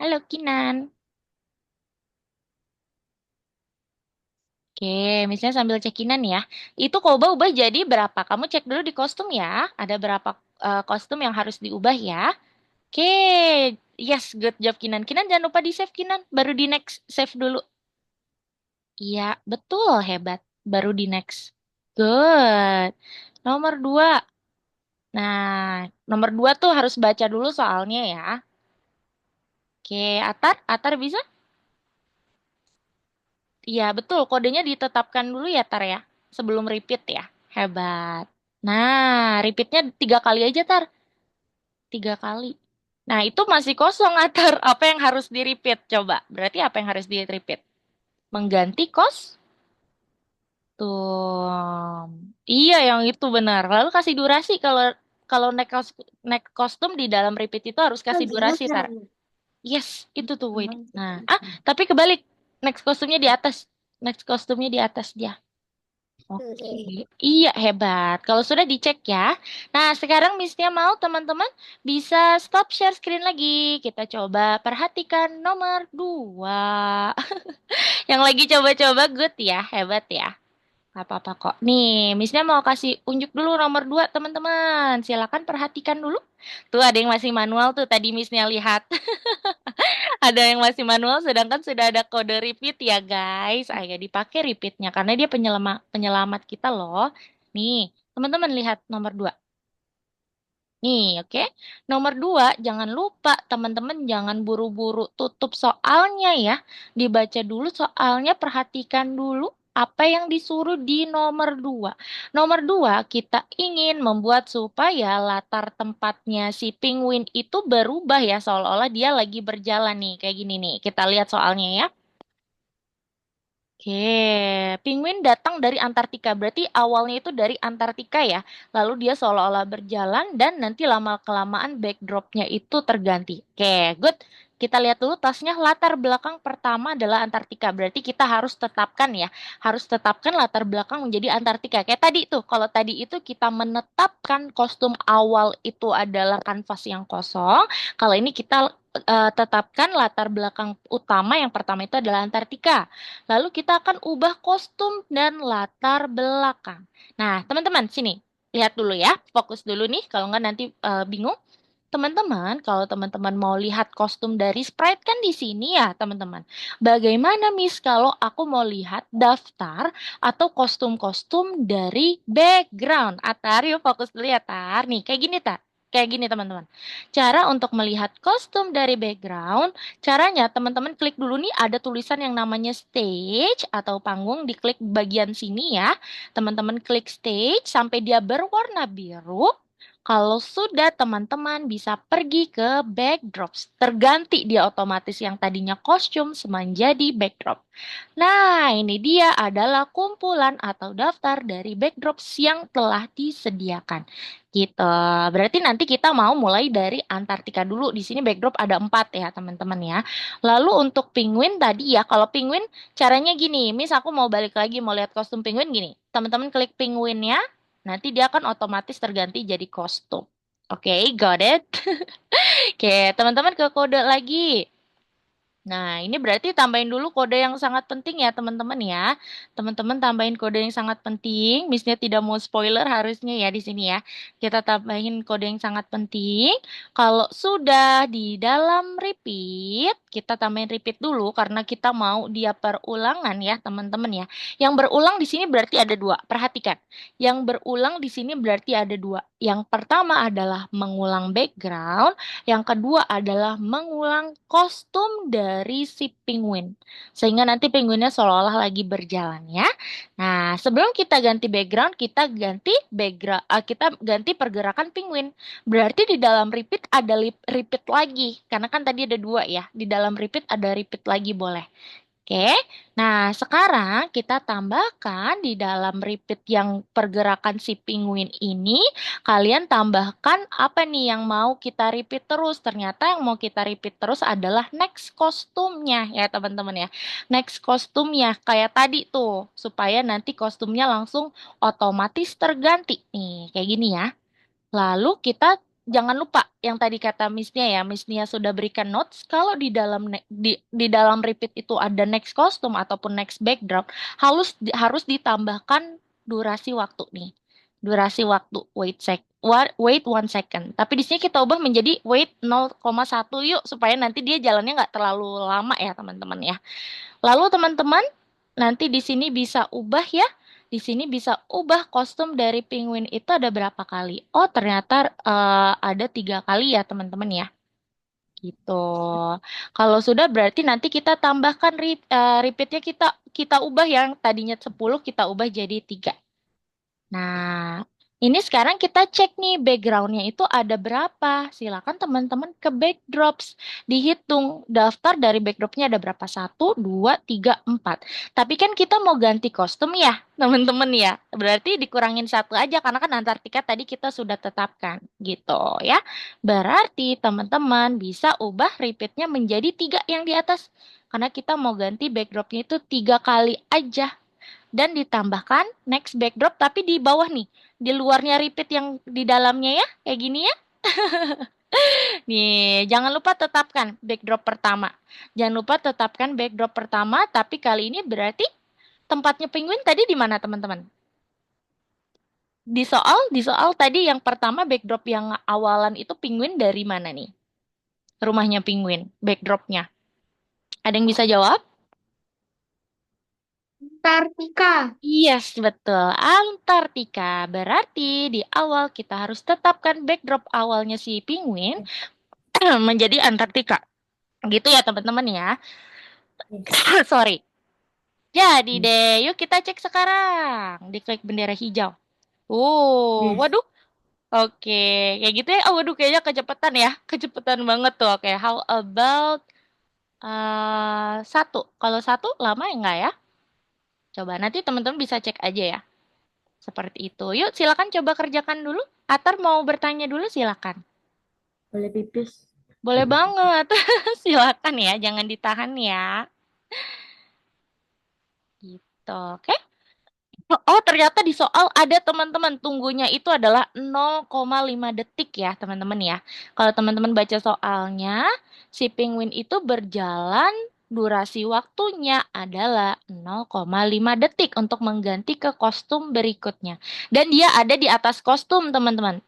S1: Halo Kinan. Oke, misalnya sambil cek Kinan ya. Itu Koba ubah jadi berapa? Kamu cek dulu di kostum ya. Ada berapa kostum yang harus diubah ya. Oke, yes, good job Kinan. Kinan jangan lupa di save Kinan. Baru di next save dulu. Iya, betul, hebat. Baru di next. Good. Nomor 2. Nah, nomor 2 tuh harus baca dulu soalnya ya. Oke, Atar bisa? Iya, betul. Kodenya ditetapkan dulu ya, Tar ya. Sebelum repeat ya. Hebat. Nah, repeatnya 3 kali aja, Tar. 3 kali. Nah, itu masih kosong, Atar. Apa yang harus di-repeat? Coba. Berarti apa yang harus di-repeat? Mengganti kostum. Iya, yang itu benar. Lalu kasih durasi kalau kalau naik kostum di dalam repeat itu harus kasih durasi, Tar. Yes, itu tuh wait. Nah, tapi kebalik. Next kostumnya di atas. Next kostumnya di atas dia. Oke. Iya, hebat. Kalau sudah dicek ya. Nah, sekarang Missnya mau teman-teman bisa stop share screen lagi. Kita coba perhatikan nomor 2. Yang lagi coba-coba good ya, hebat ya. Gak apa-apa kok. Nih, Missnya mau kasih unjuk dulu nomor 2 teman-teman. Silakan perhatikan dulu. Tuh ada yang masih manual tuh tadi Missnya lihat. Ada yang masih manual, sedangkan sudah ada kode repeat ya guys. Ayo dipakai repeatnya, karena dia penyelamat kita loh. Nih, teman-teman lihat nomor 2. Nih, oke. Nomor 2, jangan lupa teman-teman jangan buru-buru tutup soalnya ya. Dibaca dulu soalnya, perhatikan dulu Apa yang disuruh di nomor 2? Nomor 2, kita ingin membuat supaya latar tempatnya si penguin itu berubah ya, seolah-olah dia lagi berjalan nih, kayak gini nih. Kita lihat soalnya ya. Oke, penguin datang dari Antartika. Berarti awalnya itu dari Antartika ya. Lalu dia seolah-olah berjalan dan nanti lama-kelamaan backdropnya itu terganti. Oke, good. Kita lihat dulu tasnya. Latar belakang pertama adalah Antartika. Berarti kita harus tetapkan ya. Harus tetapkan latar belakang menjadi Antartika. Kayak tadi tuh. Kalau tadi itu kita menetapkan kostum awal itu adalah kanvas yang kosong. Kalau ini kita tetapkan latar belakang utama yang pertama itu adalah Antartika. Lalu kita akan ubah kostum dan latar belakang. Nah, teman-teman, sini. Lihat dulu ya. Fokus dulu nih, kalau nggak nanti bingung. Teman-teman, kalau teman-teman mau lihat kostum dari Sprite kan di sini ya, teman-teman. Bagaimana, Miss, kalau aku mau lihat daftar atau kostum-kostum dari background? Atar, yuk fokus dulu ya, Tar. Nih, kayak gini, Tar. Kayak gini, teman-teman. Cara untuk melihat kostum dari background, caranya teman-teman klik dulu nih ada tulisan yang namanya stage atau panggung, diklik bagian sini ya. Teman-teman klik stage sampai dia berwarna biru. Kalau sudah teman-teman bisa pergi ke backdrops. Terganti dia otomatis yang tadinya kostum menjadi backdrop. Nah, ini dia adalah kumpulan atau daftar dari backdrops yang telah disediakan. Gitu. Berarti nanti kita mau mulai dari Antartika dulu. Di sini backdrop ada 4 ya, teman-teman ya. Lalu untuk penguin tadi ya, kalau penguin caranya gini. Miss, aku mau balik lagi mau lihat kostum penguin gini. Teman-teman klik penguinnya, nanti dia akan otomatis terganti jadi kostum. Oke, got it? Oke, teman-teman ke kode lagi. Nah, ini berarti tambahin dulu kode yang sangat penting ya, teman-teman ya. Teman-teman tambahin kode yang sangat penting. Misalnya tidak mau spoiler harusnya ya di sini ya. Kita tambahin kode yang sangat penting. Kalau sudah di dalam repeat, kita tambahin repeat dulu karena kita mau dia perulangan ya, teman-teman ya. Yang berulang di sini berarti ada 2. Perhatikan. Yang berulang di sini berarti ada 2. Yang pertama adalah mengulang background. Yang kedua adalah mengulang kostum dari si penguin. Sehingga nanti penguinnya seolah-olah lagi berjalan ya. Nah, sebelum kita ganti background, kita ganti pergerakan penguin. Berarti di dalam repeat ada repeat lagi. Karena kan tadi ada 2 ya. Di dalam repeat ada repeat lagi boleh. Oke, nah sekarang kita tambahkan di dalam repeat yang pergerakan si penguin ini, kalian tambahkan apa nih yang mau kita repeat terus. Ternyata yang mau kita repeat terus adalah next kostumnya ya teman-teman ya. Next kostumnya kayak tadi tuh, supaya nanti kostumnya langsung otomatis terganti nih, kayak gini ya. Lalu kita jangan lupa yang tadi kata Miss Nia sudah berikan notes kalau di dalam di dalam repeat itu ada next custom ataupun next backdrop harus ditambahkan durasi waktu nih. Durasi waktu wait 1 second. Tapi di sini kita ubah menjadi wait 0,1 yuk supaya nanti dia jalannya nggak terlalu lama ya teman-teman ya. Lalu teman-teman nanti di sini bisa ubah ya. Di sini bisa ubah kostum dari penguin itu ada berapa kali? Oh, ternyata ada 3 kali ya, teman-teman ya. Gitu. Kalau sudah berarti nanti kita tambahkan repeatnya kita ubah yang tadinya 10 kita ubah jadi 3. Nah, ini sekarang kita cek nih backgroundnya itu ada berapa. Silakan teman-teman ke backdrops. Dihitung daftar dari backdropnya ada berapa. 1, 2, 3, 4. Tapi kan kita mau ganti kostum ya, teman-teman ya. Berarti dikurangin 1 aja karena kan Antartika tadi kita sudah tetapkan. Gitu ya. Berarti teman-teman bisa ubah repeatnya menjadi 3 yang di atas. Karena kita mau ganti backdropnya itu 3 kali aja dan ditambahkan next backdrop tapi di bawah nih, di luarnya repeat yang di dalamnya ya, kayak gini ya. Nih, jangan lupa tetapkan backdrop pertama. Jangan lupa tetapkan backdrop pertama, tapi kali ini berarti tempatnya penguin tadi di mana, teman-teman? Di soal tadi yang pertama backdrop yang awalan itu penguin dari mana nih? Rumahnya penguin, backdropnya. Ada yang bisa jawab?
S3: Antartika.
S1: Yes, betul. Antartika. Berarti di awal kita harus tetapkan backdrop awalnya si penguin menjadi Antartika. Gitu ya teman-teman ya. Sorry. Jadi deh, yuk kita cek sekarang. Diklik bendera hijau.
S4: Yes.
S1: Waduh. Oke, kayak gitu ya. Oh, waduh, kayaknya kecepatan ya. Kecepatan banget tuh. Oke, how about satu? Kalau satu lama ya nggak ya? Coba nanti teman-teman bisa cek aja ya. Seperti itu. Yuk, silakan coba kerjakan dulu. Atar mau bertanya dulu, silakan.
S4: Boleh pipis.
S1: Boleh banget. Silakan ya, jangan ditahan ya. Gitu, oke? Oh, ternyata di soal ada teman-teman tunggunya itu adalah 0,5 detik ya, teman-teman ya. Kalau teman-teman baca soalnya, si penguin itu berjalan durasi waktunya adalah 0,5 detik untuk mengganti ke kostum berikutnya. Dan dia ada di atas kostum, teman-teman.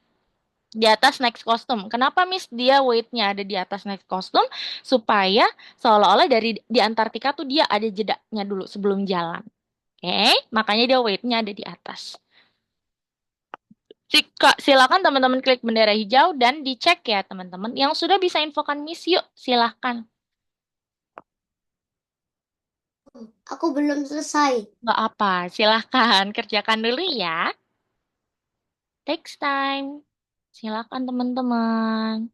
S1: Di atas next kostum. Kenapa Miss dia weight-nya ada di atas next kostum? Supaya seolah-olah dari di Antartika tuh dia ada jedanya dulu sebelum jalan. Oke, makanya dia weight-nya ada di atas. Silakan teman-teman klik bendera hijau dan dicek ya teman-teman. Yang sudah bisa infokan Miss yuk, silakan.
S2: Aku belum selesai.
S1: Nggak apa, silakan kerjakan dulu ya. Takes time. Silakan teman-teman.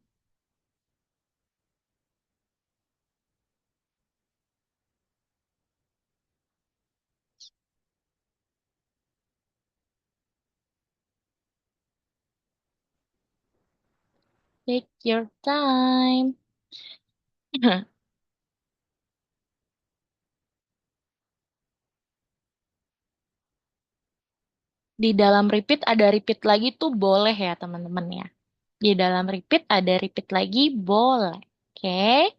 S1: Take your time. Di dalam repeat ada repeat lagi tuh boleh ya teman-teman ya. Di dalam repeat ada repeat lagi boleh. Oke.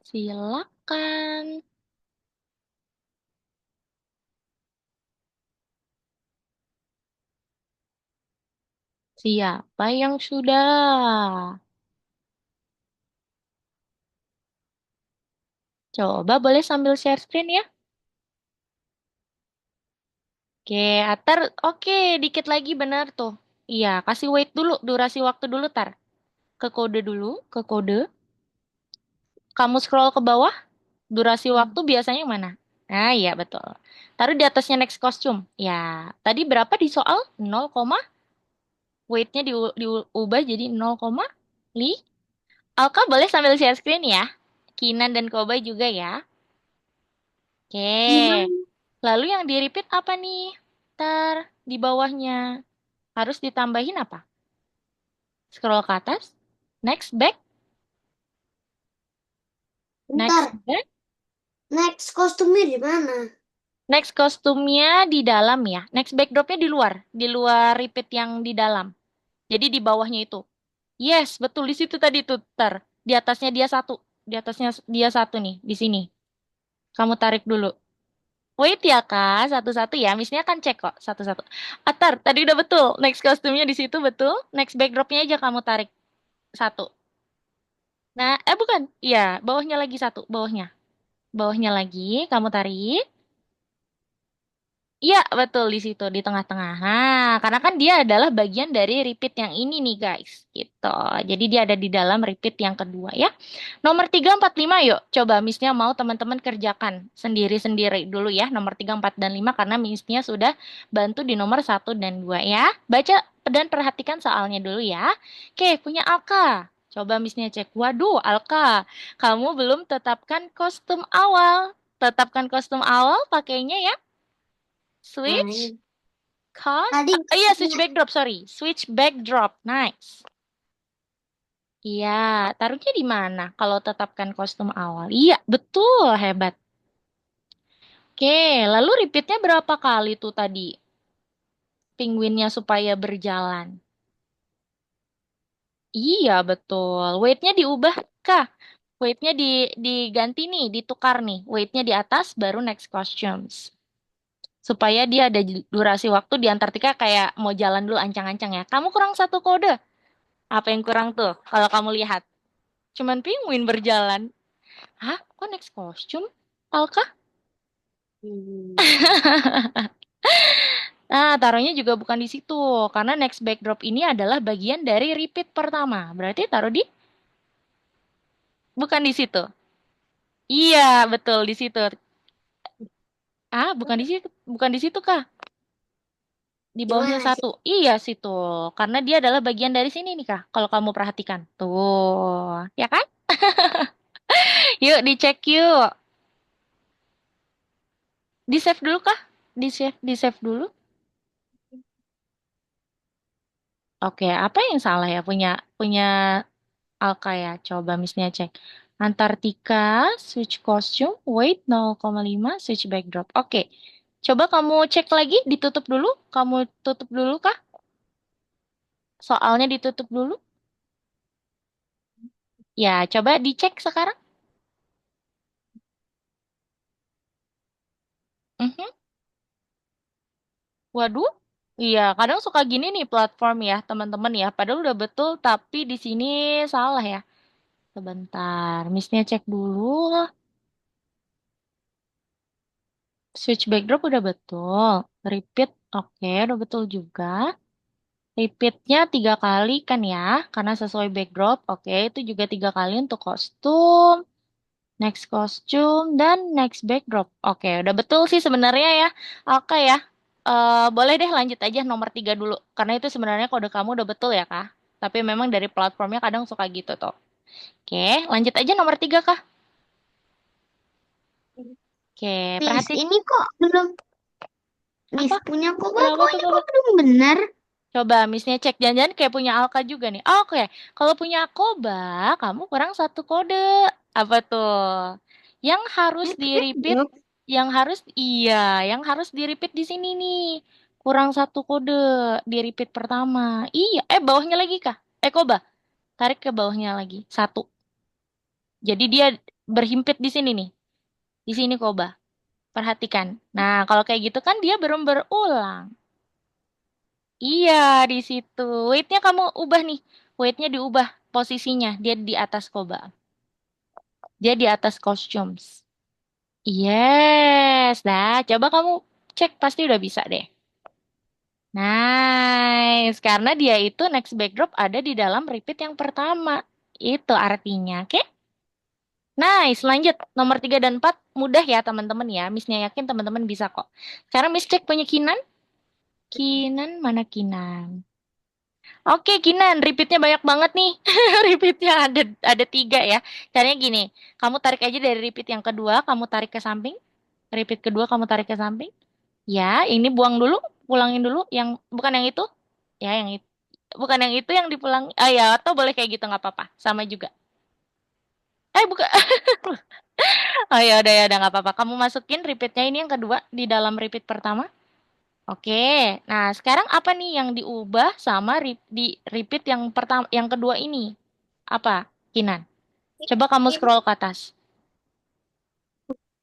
S1: Silakan. Siapa yang sudah? Coba boleh sambil share screen ya. Oke, Atar. Oke, dikit lagi benar tuh. Iya, kasih wait dulu, durasi waktu dulu, Tar. Ke kode dulu, ke kode. Kamu scroll ke bawah, durasi waktu biasanya mana? Nah, iya betul. Taruh di atasnya next costume. Ya, tadi berapa di soal? 0, weight-nya diubah jadi 0,5. Alka boleh sambil share screen ya. Kinan dan Kobai juga ya. Oke.
S2: Gimana?
S1: Lalu yang di repeat apa nih? Ntar di bawahnya harus ditambahin apa? Scroll ke atas. Next back. Next
S2: Bentar,
S1: back.
S2: next kostumnya di mana?
S1: Next kostumnya di dalam ya. Next backdropnya di luar. Di luar repeat yang di dalam. Jadi di bawahnya itu. Yes, betul. Di situ tadi tuh. Ntar. Di atasnya dia satu. Di atasnya dia satu nih. Di sini. Kamu tarik dulu. Wait ya kak, satu-satu ya. Missnya kan cek kok, satu-satu. Atar, tadi udah betul. Next kostumnya di situ betul. Next backdropnya aja kamu tarik satu. Nah, bukan. Iya, bawahnya lagi satu. Bawahnya. Bawahnya lagi, kamu tarik. Iya, betul di situ, di tengah-tengah. Nah, karena kan dia adalah bagian dari repeat yang ini nih, guys. Gitu. Jadi dia ada di dalam repeat yang kedua ya. Nomor 3, 4, 5 yuk. Coba Missnya mau teman-teman kerjakan sendiri-sendiri dulu ya. Nomor 3, 4, dan 5 karena Missnya sudah bantu di nomor 1 dan 2 ya. Baca dan perhatikan soalnya dulu ya. Oke, punya Alka. Coba Missnya cek. Waduh, Alka, kamu belum tetapkan kostum awal. Tetapkan kostum awal pakainya ya.
S2: Nah,
S1: Switch
S2: ini.
S1: cost.
S2: Tadi
S1: Iya, switch backdrop, sorry. Switch backdrop. Nice. Iya, taruhnya di mana kalau tetapkan kostum awal? Iya, betul, hebat. Oke, lalu repeatnya berapa kali tuh tadi? Penguinnya supaya berjalan. Iya, betul. Weight-nya diubah kah? Weight-nya diganti nih, ditukar nih. Weight-nya di atas, baru next costumes. Supaya dia ada durasi waktu di Antartika kayak mau jalan dulu ancang-ancang ya. Kamu kurang satu kode. Apa yang kurang tuh kalau kamu lihat? Cuman penguin berjalan. Hah? Kok next costume? Alka?
S4: Hmm.
S1: Nah, taruhnya juga bukan di situ. Karena next backdrop ini adalah bagian dari repeat pertama. Berarti taruh di bukan di situ. Iya, betul di situ. Ah, bukan di situ. Bukan di situ, Kak. Di bawahnya
S2: Gimana sih?
S1: satu. Iya situ. Karena dia adalah bagian dari sini nih, Kak. Kalau kamu perhatikan. Tuh. Ya kan? Yuk, dicek yuk. Di save dulu, Kak. Di save dulu. Oke, apa yang salah ya punya punya Alka ya? Coba Missnya cek. Antartika, switch costume, weight 0,5, switch backdrop. Oke. Coba kamu cek lagi, ditutup dulu. Kamu tutup dulu kah? Soalnya ditutup dulu. Ya, coba dicek sekarang. Mhm. Waduh. Iya, kadang suka gini nih platform ya, teman-teman ya. Padahal udah betul, tapi di sini salah ya. Sebentar, Missnya cek dulu. Switch backdrop udah betul. Repeat, oke, udah betul juga. Repeatnya 3 kali kan ya, karena sesuai backdrop. Oke, itu juga 3 kali untuk kostum, next costume, dan next backdrop. Oke, udah betul sih sebenarnya ya. Oke ya, boleh deh lanjut aja nomor 3 dulu. Karena itu sebenarnya kode kamu udah betul ya, Kak. Tapi memang dari platformnya kadang suka gitu tuh. Oke, lanjut aja nomor 3 Kak. Oke,
S3: Miss,
S1: perhati
S3: ini kok belum, Miss
S1: apa?
S3: punya Koba
S1: Kenapa
S3: kok
S1: tuh,
S3: ini
S1: Kak?
S3: kok belum benar?
S1: Coba Missnya cek, jangan-jangan kayak punya Alka juga nih. Oke, kalau punya Akoba, kamu kurang satu kode. Apa tuh? Yang harus di-repeat,
S3: Backdrop.
S1: yang harus di-repeat di sini nih. Kurang satu kode di repeat pertama. Iya, bawahnya lagi kah? Koba, tarik ke bawahnya lagi. Satu. Jadi dia berhimpit di sini nih. Di sini Koba. Perhatikan. Nah, kalau kayak gitu kan dia belum berulang. Iya, di situ. Weight-nya kamu ubah nih. Weight-nya diubah posisinya. Dia di atas Koba. Dia di atas costumes. Yes. Nah, coba kamu cek pasti udah bisa deh. Nice. Karena dia itu next backdrop ada di dalam repeat yang pertama. Itu artinya. Oke? Nice. Lanjut. Nomor 3 dan 4 mudah ya teman-teman ya. Missnya yakin teman-teman bisa kok. Sekarang Miss cek punya Kinan. Kinan mana Kinan? Oke, Kinan, repeatnya banyak banget nih. Repeatnya ada 3 ya. Caranya gini, kamu tarik aja dari repeat yang kedua, kamu tarik ke samping. Repeat kedua kamu tarik ke samping. Ya, ini buang dulu, pulangin dulu. Yang bukan yang itu, ya yang itu. Bukan yang itu yang dipulang. Ah ya, atau boleh kayak gitu nggak apa-apa, sama juga. Bukan. Oh ya udah nggak apa-apa. Kamu masukin repeatnya ini yang kedua di dalam repeat pertama. Oke, nah sekarang apa nih yang diubah sama di repeat yang pertama, yang kedua ini? Apa, Kinan? Coba kamu
S2: Ini
S1: scroll ke atas.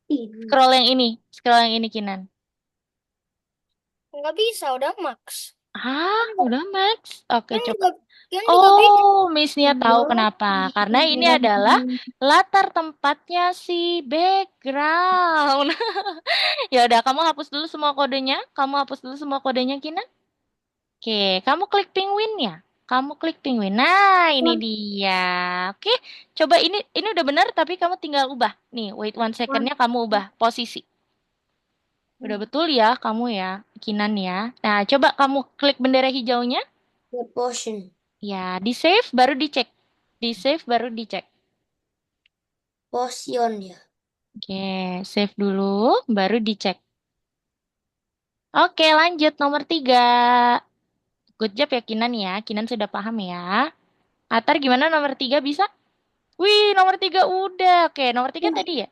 S4: Ini.
S1: Scroll yang ini Kinan.
S2: nggak bisa, udah max.
S1: Ah, udah Max. Oke,
S2: Kan
S1: coba.
S2: juga kan juga bisa.
S1: Oh, Miss-nya tahu
S3: Dua,
S1: kenapa? Karena ini
S3: tiga,
S1: adalah latar tempatnya si background. Ya udah, kamu hapus dulu semua kodenya. Kamu hapus dulu semua kodenya, Kinan. Oke, kamu klik penguinnya. Kamu klik penguin. Nah, ini dia. Oke, coba ini udah benar tapi kamu tinggal ubah. Nih, wait 1 secondnya kamu ubah posisi. Udah betul ya kamu ya, Kinan ya. Nah, coba kamu klik bendera hijaunya.
S2: The potion.
S1: Ya, di save baru dicek. Di save baru dicek.
S2: Potion ya.
S1: Oke, save dulu, baru dicek. Oke, lanjut nomor 3. Good job ya Kinan ya. Kinan sudah paham ya. Atar gimana nomor 3 bisa? Wih, nomor 3 udah. Oke, nomor 3 tadi ya.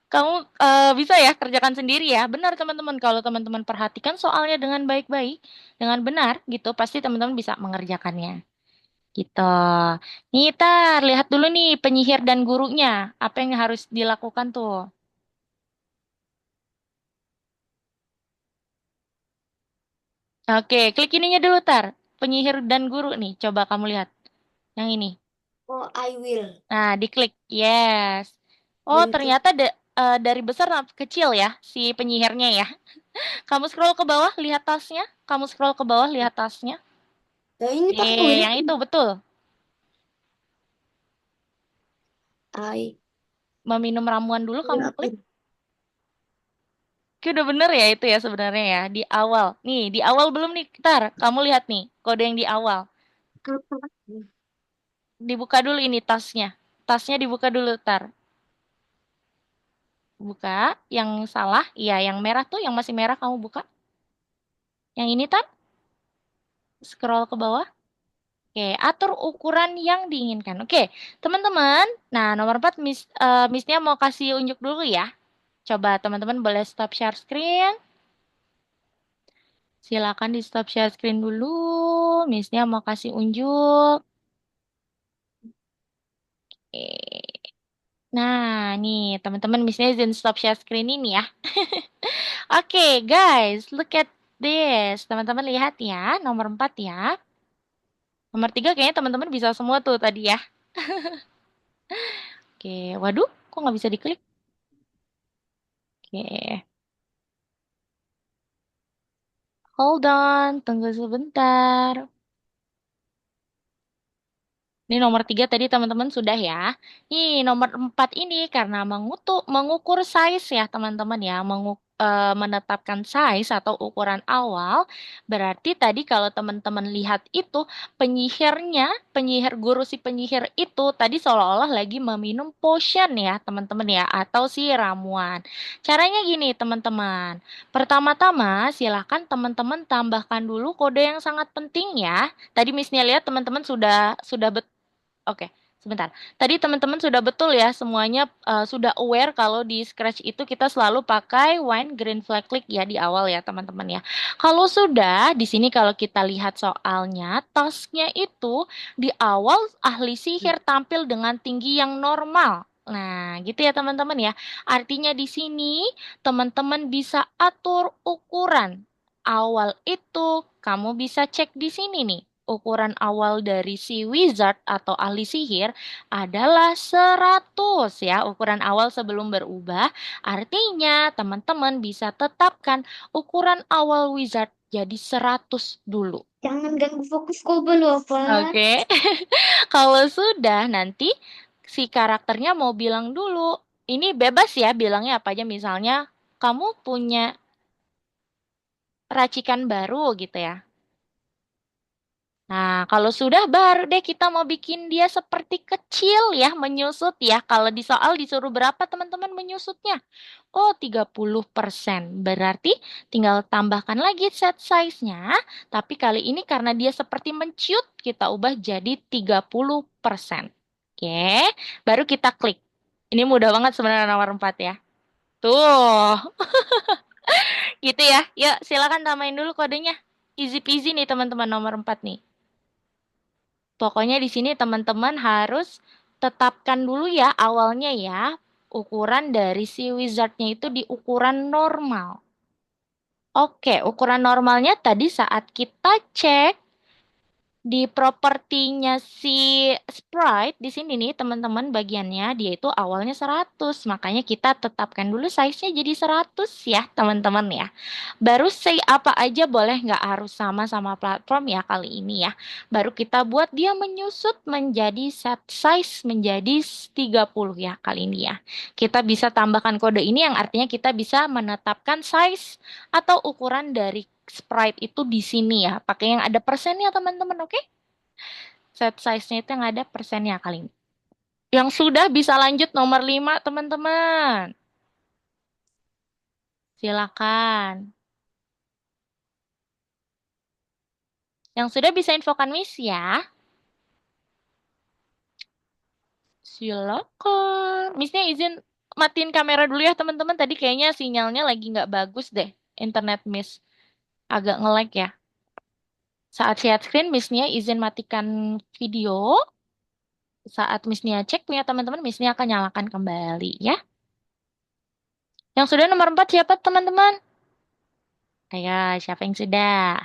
S1: Kamu bisa ya kerjakan sendiri ya. Benar teman-teman. Kalau teman-teman perhatikan soalnya dengan baik-baik, dengan benar gitu, pasti teman-teman bisa mengerjakannya. Gitu. Nih, Tar, lihat dulu nih penyihir dan gurunya. Apa yang harus dilakukan tuh? Oke, klik ininya dulu, Tar. Penyihir dan guru nih. Coba kamu lihat. Yang ini.
S2: Oh, I will.
S1: Nah, diklik. Yes. Oh,
S2: Bentuk.
S1: ternyata dari besar sampai kecil ya si penyihirnya ya. Kamu scroll ke bawah, lihat tasnya. Kamu scroll ke bawah, lihat tasnya.
S2: Nah, ini pakai will.
S1: Yang itu betul.
S2: I
S1: Meminum ramuan dulu
S2: will
S1: kamu
S2: apa
S1: klik.
S2: ini?
S1: Oke, udah bener ya itu ya sebenarnya ya. Di awal. Nih, di awal belum nih. Ntar, kamu lihat nih. Kode yang di awal.
S2: Apa?
S1: Dibuka dulu ini tasnya. Tasnya dibuka dulu, tar. Buka. Yang salah. Iya, yang merah tuh. Yang masih merah kamu buka. Yang ini, tar. Scroll ke bawah. Oke, atur ukuran yang diinginkan. Oke, teman-teman. Nah, nomor 4, Miss-nya mau kasih unjuk dulu ya. Coba teman-teman boleh stop share screen. Silakan di stop share screen dulu. Miss-nya mau kasih unjuk. Oke. Nah, nih teman-teman Miss-nya izin stop share screen ini ya. Oke, guys, look at this. Teman-teman lihat ya, nomor 4 ya. Nomor 3 kayaknya teman-teman bisa semua tuh tadi ya. Oke, waduh, kok nggak bisa diklik? Oke, hold on, tunggu sebentar. Ini nomor 3 tadi teman-teman sudah ya. Ini nomor 4 ini karena mengukur size ya teman-teman ya. Menetapkan size atau ukuran awal. Berarti tadi kalau teman-teman lihat itu penyihir guru si penyihir itu tadi seolah-olah lagi meminum potion ya teman-teman ya. Atau si ramuan. Caranya gini teman-teman. Pertama-tama silahkan teman-teman tambahkan dulu kode yang sangat penting ya. Tadi Miss Nia lihat teman-teman sudah Oke, sebentar. Tadi teman-teman sudah betul ya, semuanya sudah aware kalau di Scratch itu kita selalu pakai wine green flag click ya di awal ya teman-teman ya. Kalau sudah, di sini kalau kita lihat soalnya, tasknya itu di awal ahli sihir tampil dengan tinggi yang normal. Nah, gitu ya teman-teman ya. Artinya di sini teman-teman bisa atur ukuran. Awal itu kamu bisa cek di sini nih. Ukuran awal dari si wizard atau ahli sihir adalah 100 ya, ukuran awal sebelum berubah. Artinya teman-teman bisa tetapkan ukuran awal wizard jadi 100 dulu.
S3: Jangan ganggu fokus Kobe lu apa?
S1: Oke. Kalau sudah nanti si karakternya mau bilang dulu. Ini bebas ya bilangnya apa aja misalnya kamu punya racikan baru gitu ya. Nah, kalau sudah baru deh kita mau bikin dia seperti kecil ya, menyusut ya. Kalau di soal disuruh berapa teman-teman menyusutnya? Oh, 30%. Berarti tinggal tambahkan lagi set size-nya. Tapi kali ini karena dia seperti menciut, kita ubah jadi 30%. Oke, baru kita klik. Ini mudah banget sebenarnya nomor 4 ya. Tuh, gitu ya. Yuk, silakan tambahin dulu kodenya. Easy peasy nih teman-teman nomor 4 nih. Pokoknya di sini teman-teman harus tetapkan dulu ya awalnya ya. Ukuran dari si wizardnya itu di ukuran normal. Oke, ukuran normalnya tadi saat kita cek di propertinya si sprite di sini nih teman-teman bagiannya dia itu awalnya 100. Makanya kita tetapkan dulu size-nya jadi 100 ya teman-teman ya. Baru say apa aja boleh nggak harus sama-sama platform ya kali ini ya. Baru kita buat dia menyusut menjadi set size menjadi 30 ya kali ini ya. Kita bisa tambahkan kode ini yang artinya kita bisa menetapkan size atau ukuran dari sprite itu di sini ya. Pakai yang ada persennya teman-teman, oke? Set size-nya itu yang ada persennya kali ini. Yang sudah bisa lanjut nomor 5 teman-teman. Silakan. Yang sudah bisa infokan Miss ya. Silakan. Missnya izin matiin kamera dulu ya teman-teman. Tadi kayaknya sinyalnya lagi nggak bagus deh. Internet Miss. Agak nge-lag ya. Saat share screen, Missnya izin matikan video. Saat Missnya cek punya teman-teman, Missnya akan nyalakan kembali ya. Yang sudah nomor 4 siapa teman-teman? Ayo, siapa yang sudah?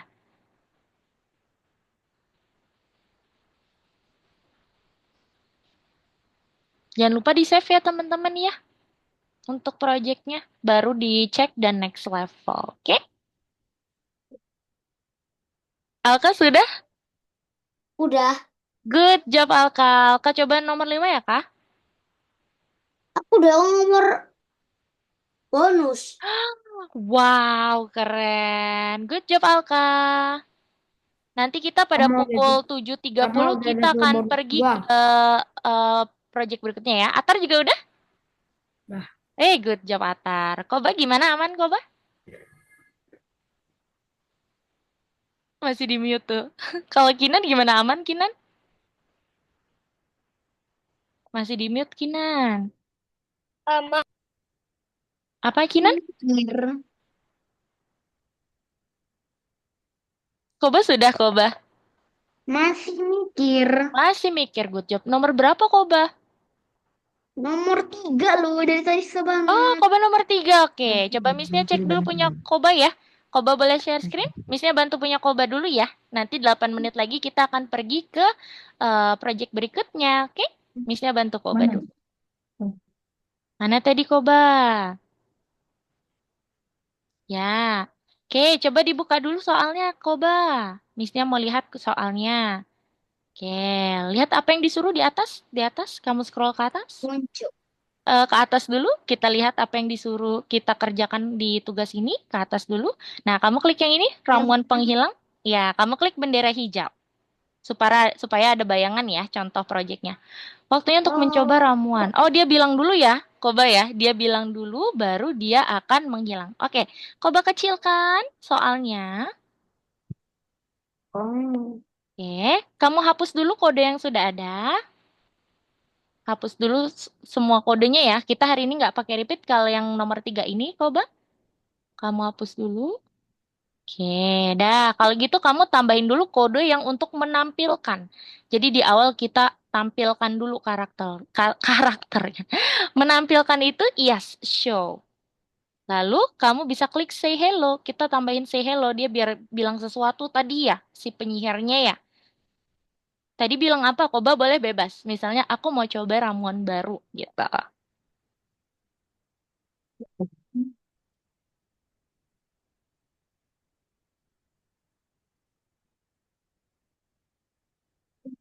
S1: Jangan lupa di-save ya teman-teman ya untuk projectnya. Baru dicek dan next level. Oke? Alka sudah?
S2: Udah,
S1: Good job Alka. Alka coba nomor 5 ya Kak?
S2: aku udah nomor bonus.
S1: Wow, keren. Good job Alka. Nanti kita pada
S4: Sama udah
S1: pukul
S4: di,
S1: tujuh tiga
S4: sama
S1: puluh
S4: udah ada
S1: kita akan
S4: nomor
S1: pergi
S4: 2.
S1: ke eh, project berikutnya ya. Atar juga udah?
S4: Nah,
S1: Good job Atar. Koba gimana? Aman Koba? Masih di mute tuh. Kalau Kinan gimana? Aman Kinan? Masih di mute Kinan.
S2: Sama.
S1: Apa Kinan?
S3: Mikir.
S1: Koba sudah Koba.
S3: Masih mikir.
S1: Masih mikir good job. Nomor berapa Koba?
S3: Nomor 3 loh, dari tadi susah
S1: Oh,
S3: banget.
S1: Koba nomor 3. Oke, coba Missnya cek dulu punya Koba ya. Koba boleh share screen? Missnya bantu punya Koba dulu ya. Nanti 8 menit lagi kita akan pergi ke project berikutnya. Oke? Missnya bantu Koba
S3: Mana?
S1: dulu. Mana tadi Koba? Ya. Oke, coba dibuka dulu soalnya Koba. Missnya mau lihat ke soalnya. Oke, lihat apa yang disuruh di atas? Di atas, kamu scroll ke atas.
S3: Muncul.
S1: Ke atas dulu, kita lihat apa yang disuruh kita kerjakan di tugas ini, ke atas dulu. Nah, kamu klik yang ini, ramuan penghilang. Ya, kamu klik bendera hijau. Supaya ada bayangan ya, contoh proyeknya. Waktunya untuk mencoba
S3: Oh,
S1: ramuan. Oh, dia bilang dulu ya, Koba ya. Dia bilang dulu, baru dia akan menghilang. Oke, Koba kecilkan soalnya.
S3: oh.
S1: Oke, kamu hapus dulu kode yang sudah ada. Hapus dulu semua kodenya ya. Kita hari ini nggak pakai repeat kalau yang nomor 3 ini, Koba. Kamu hapus dulu. Oke, dah. Kalau gitu kamu tambahin dulu kode yang untuk menampilkan. Jadi di awal kita tampilkan dulu karakternya. Menampilkan itu yes, show. Lalu kamu bisa klik say hello. Kita tambahin say hello dia biar bilang sesuatu tadi ya, si penyihirnya ya. Tadi bilang apa? Koba boleh bebas. Misalnya aku mau coba ramuan baru gitu.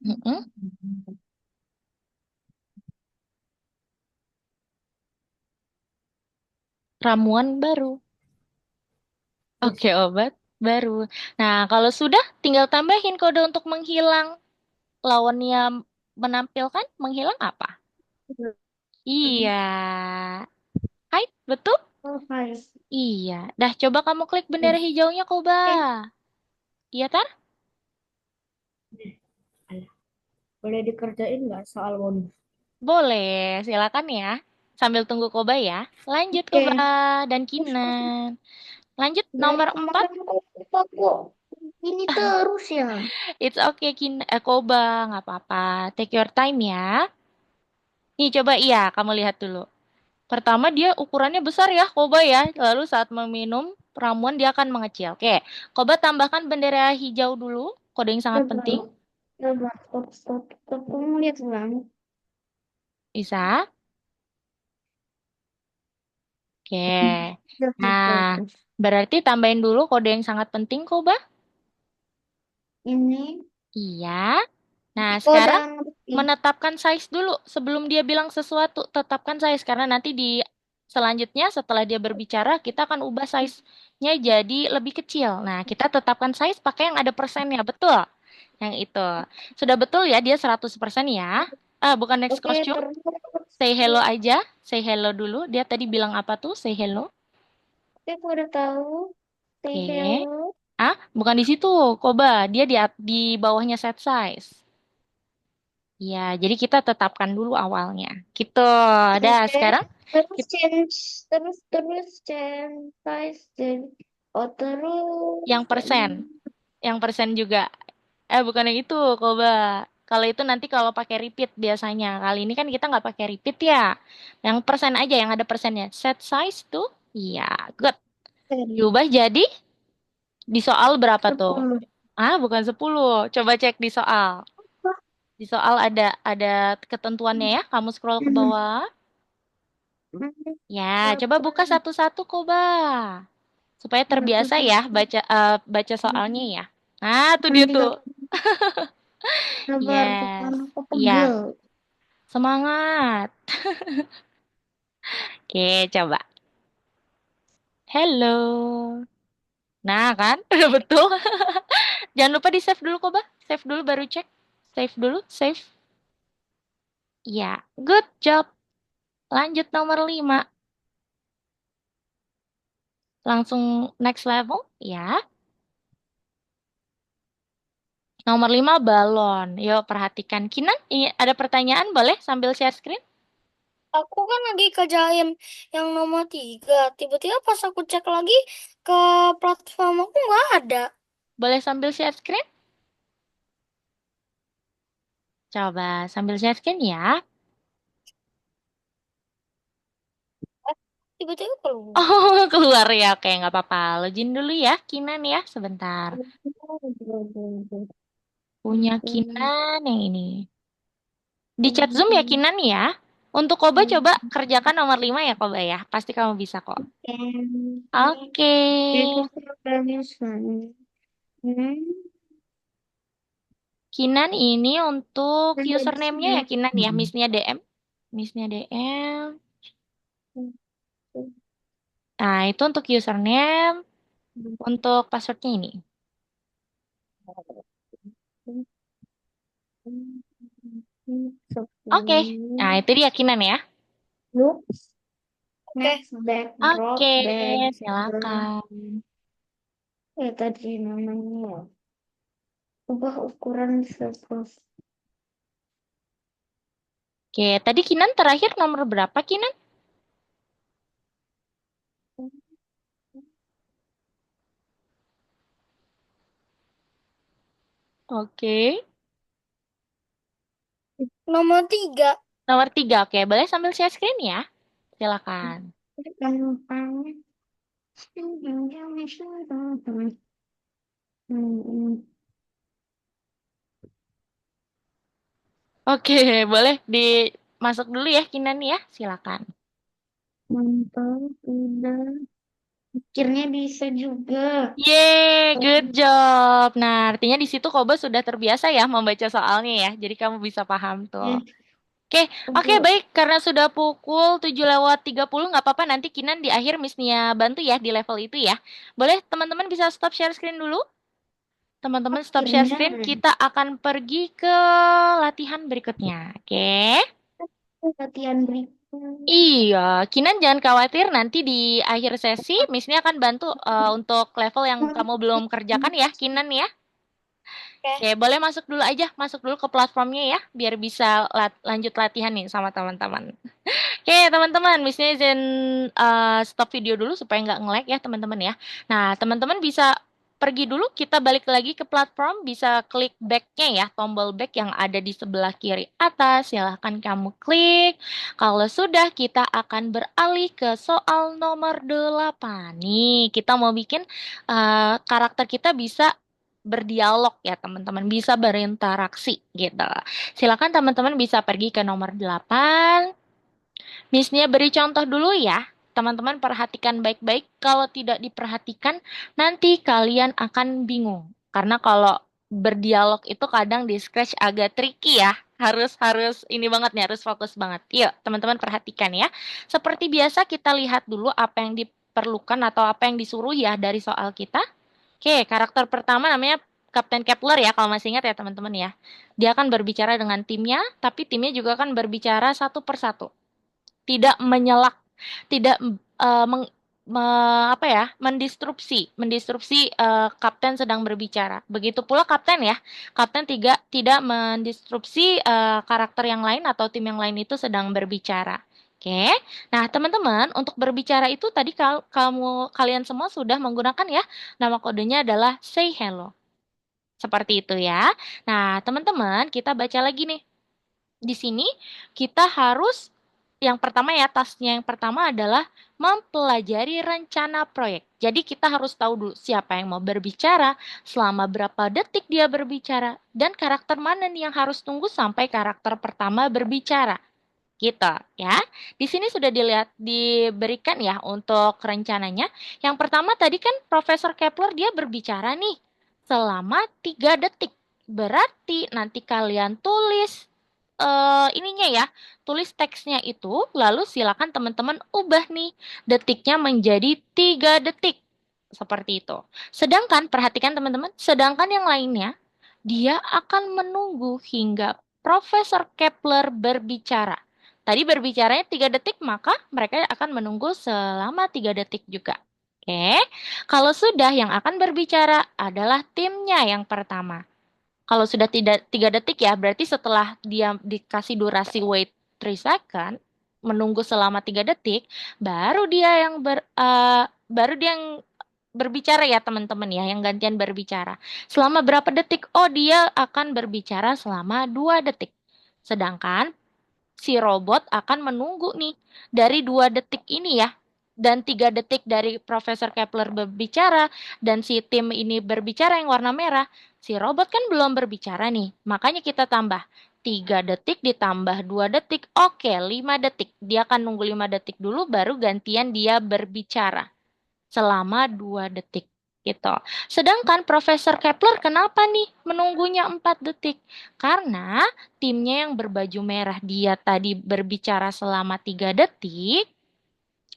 S1: Mm-mm. Ramuan baru. Oke, obat baru. Nah, kalau sudah, tinggal tambahin kode untuk menghilang. Lawannya menampilkan, menghilang apa? Iya. Hai, betul?
S3: Oh, hai.
S1: Iya. Dah, coba kamu klik bendera hijaunya, Koba.
S3: Eh,
S1: Iya, Tar?
S4: alah. Boleh dikerjain nggak soal bonus?
S1: Boleh, silakan ya. Sambil tunggu Koba ya. Lanjut, Koba
S3: oke.
S1: dan
S3: Terus
S1: Kinan. Lanjut,
S3: dari
S1: nomor 4.
S3: kemarin aku ini terus ya.
S1: It's okay, Koba. Nggak apa-apa. Take your time ya. Nih, coba iya, kamu lihat dulu. Pertama dia ukurannya besar ya, Koba ya. Lalu saat meminum ramuan dia akan mengecil. Oke, Koba tambahkan bendera hijau dulu, kode yang sangat
S3: Coba,
S1: penting.
S3: coba, stop, stop, stop. Kamu lihat ulang.
S1: Bisa? Oke.
S3: Terus, terus,
S1: Nah,
S3: terus, terus.
S1: berarti tambahin dulu kode yang sangat penting, Koba.
S3: Ini
S1: Iya. Nah,
S3: kode
S1: sekarang
S3: anak ini.
S1: menetapkan size dulu sebelum dia bilang sesuatu. Tetapkan size karena nanti di selanjutnya setelah dia berbicara kita akan ubah size-nya jadi lebih kecil. Nah, kita tetapkan size pakai yang ada persennya, betul? Yang itu. Sudah betul ya dia 100% ya. Bukan next
S3: Oke,
S1: costume.
S3: terus.
S1: Say hello aja. Say hello dulu. Dia tadi bilang apa tuh? Say hello.
S3: Oke, aku udah tahu. Say
S1: Oke.
S3: hello.
S1: Bukan di situ, Koba. Dia di bawahnya set size. Ya, jadi kita tetapkan dulu awalnya. Gitu. Dah,
S3: Oke.
S1: sekarang
S3: Terus
S1: kita,
S3: change, terus change size jadi oh terus
S1: yang persen. Yang persen juga. Bukan yang itu, Koba. Kalau itu nanti kalau pakai repeat biasanya. Kali ini kan kita nggak pakai repeat ya. Yang persen aja, yang ada persennya. Set size tuh, iya, good.
S3: jadi
S1: Diubah jadi di soal berapa tuh?
S3: 10.
S1: Bukan 10. Coba cek di soal. Di soal ada ketentuannya ya. Kamu scroll ke bawah. Ya, coba buka satu-satu Koba. Supaya terbiasa ya baca soalnya ya. Nah, tuh dia tuh.
S3: Sabar,
S1: Yes.
S3: depan aku
S1: Iya,
S3: pegel.
S1: semangat. Oke, coba. Hello. Nah, kan? Udah betul. Jangan lupa di-save dulu, Koba. Save dulu baru cek. Save dulu, save. Ya, good job. Lanjut nomor 5. Langsung next level, ya. Nomor 5 balon. Yuk, perhatikan. Kinan, ini ada pertanyaan boleh sambil share screen?
S2: Aku kan lagi kerjain yang nomor 3. Tiba-tiba pas aku cek lagi ke platform aku nggak ada.
S1: Boleh sambil share screen? Coba sambil share screen ya.
S2: Tiba-tiba keluar.
S1: Oh, keluar ya. Oke, nggak apa-apa. Login dulu ya, Kinan ya, sebentar. Punya Kinan yang ini. Di chat Zoom ya, Kinan ya. Untuk Koba coba kerjakan nomor 5 ya, Koba ya. Pasti kamu bisa kok. Oke. Kinan ini untuk username-nya ya, Kinan ya. Missnya DM. Missnya DM. Nah, itu untuk username. Untuk passwordnya ini. Oke. Nah, itu dia Kinan ya.
S3: Looks,
S2: Oke.
S3: next backdrop,
S1: Oke,
S3: background.
S1: silakan.
S3: Ya tadi namanya. Ubah ukuran surface.
S1: Oke, tadi Kinan terakhir nomor berapa, Kinan? Oke.
S2: Nomor 3.
S1: Nomor 3, oke. Boleh sambil share screen ya? Silakan.
S3: Gampang.
S1: Oke, boleh dimasuk dulu ya, Kinan ya? Silakan.
S3: Mantap, udah. Akhirnya bisa juga.
S1: Yeay, good job. Nah, artinya di situ Koba sudah terbiasa ya membaca soalnya ya. Jadi kamu bisa paham tuh.
S3: Ya,
S1: Oke, oke
S3: udah.
S1: baik. Karena sudah pukul 7:30 nggak apa-apa. Nanti Kinan di akhir Miss Nia bantu ya di level itu ya. Boleh teman-teman bisa stop share screen dulu? Teman-teman stop share
S3: Akhirnya
S1: screen. Kita akan pergi ke latihan berikutnya. Oke?
S3: latihan berikut.
S1: Iya, Kinan jangan khawatir. Nanti di akhir sesi Miss Nia akan bantu untuk level yang kamu belum kerjakan ya, Kinan ya. Oke,
S2: Oke.
S1: boleh masuk dulu aja, masuk dulu ke platformnya ya, biar bisa lanjut latihan nih sama teman-teman. Oke, teman-teman, misalnya izin stop video dulu supaya nggak nge-lag ya, teman-teman ya. Nah, teman-teman bisa pergi dulu, kita balik lagi ke platform, bisa klik back-nya ya, tombol back yang ada di sebelah kiri atas, silahkan kamu klik. Kalau sudah, kita akan beralih ke soal nomor 8. Nih, kita mau bikin karakter kita bisa berdialog ya teman-teman, bisa berinteraksi gitu. Silakan teman-teman bisa pergi ke nomor 8. Miss beri contoh dulu ya. Teman-teman perhatikan baik-baik. Kalau tidak diperhatikan, nanti kalian akan bingung. Karena kalau berdialog itu kadang di Scratch agak tricky ya. Harus harus ini banget nih, harus fokus banget. Yuk, teman-teman perhatikan ya. Seperti biasa kita lihat dulu apa yang diperlukan atau apa yang disuruh ya dari soal kita. Oke, karakter pertama namanya Kapten Kepler ya, kalau masih ingat ya teman-teman ya. Dia akan berbicara dengan timnya, tapi timnya juga akan berbicara satu persatu. Tidak menyelak, tidak apa ya, mendistrupsi kapten sedang berbicara. Begitu pula kapten ya, kapten tidak mendistrupsi karakter yang lain atau tim yang lain itu sedang berbicara. Oke, nah teman-teman untuk berbicara itu tadi kalian semua sudah menggunakan ya, nama kodenya adalah say hello. Seperti itu ya. Nah teman-teman kita baca lagi nih. Di sini kita harus yang pertama ya, tasknya yang pertama adalah mempelajari rencana proyek. Jadi kita harus tahu dulu siapa yang mau berbicara, selama berapa detik dia berbicara, dan karakter mana nih yang harus tunggu sampai karakter pertama berbicara. Gitu ya. Di sini sudah diberikan ya untuk rencananya. Yang pertama tadi kan Profesor Kepler dia berbicara nih selama 3 detik. Berarti nanti kalian tulis ininya ya, tulis teksnya itu, lalu silakan teman-teman ubah nih detiknya menjadi 3 detik. Seperti itu. Sedangkan, perhatikan teman-teman, sedangkan yang lainnya, dia akan menunggu hingga Profesor Kepler berbicara. Tadi berbicaranya 3 detik, maka mereka akan menunggu selama 3 detik juga. Oke, kalau sudah yang akan berbicara adalah timnya yang pertama. Kalau sudah tidak 3 detik ya, berarti setelah dia dikasih durasi wait 3 second, menunggu selama 3 detik, baru dia yang berbicara ya teman-teman ya, yang gantian berbicara. Selama berapa detik? Oh, dia akan berbicara selama 2 detik. Sedangkan si robot akan menunggu nih dari 2 detik ini ya. Dan 3 detik dari Profesor Kepler berbicara dan si tim ini berbicara yang warna merah. Si robot kan belum berbicara nih. Makanya kita tambah 3 detik ditambah 2 detik. Oke, 5 detik. Dia akan nunggu 5 detik dulu baru gantian dia berbicara selama 2 detik. Gitu. Sedangkan Profesor Kepler kenapa nih menunggunya 4 detik? Karena timnya yang berbaju merah dia tadi berbicara selama 3 detik,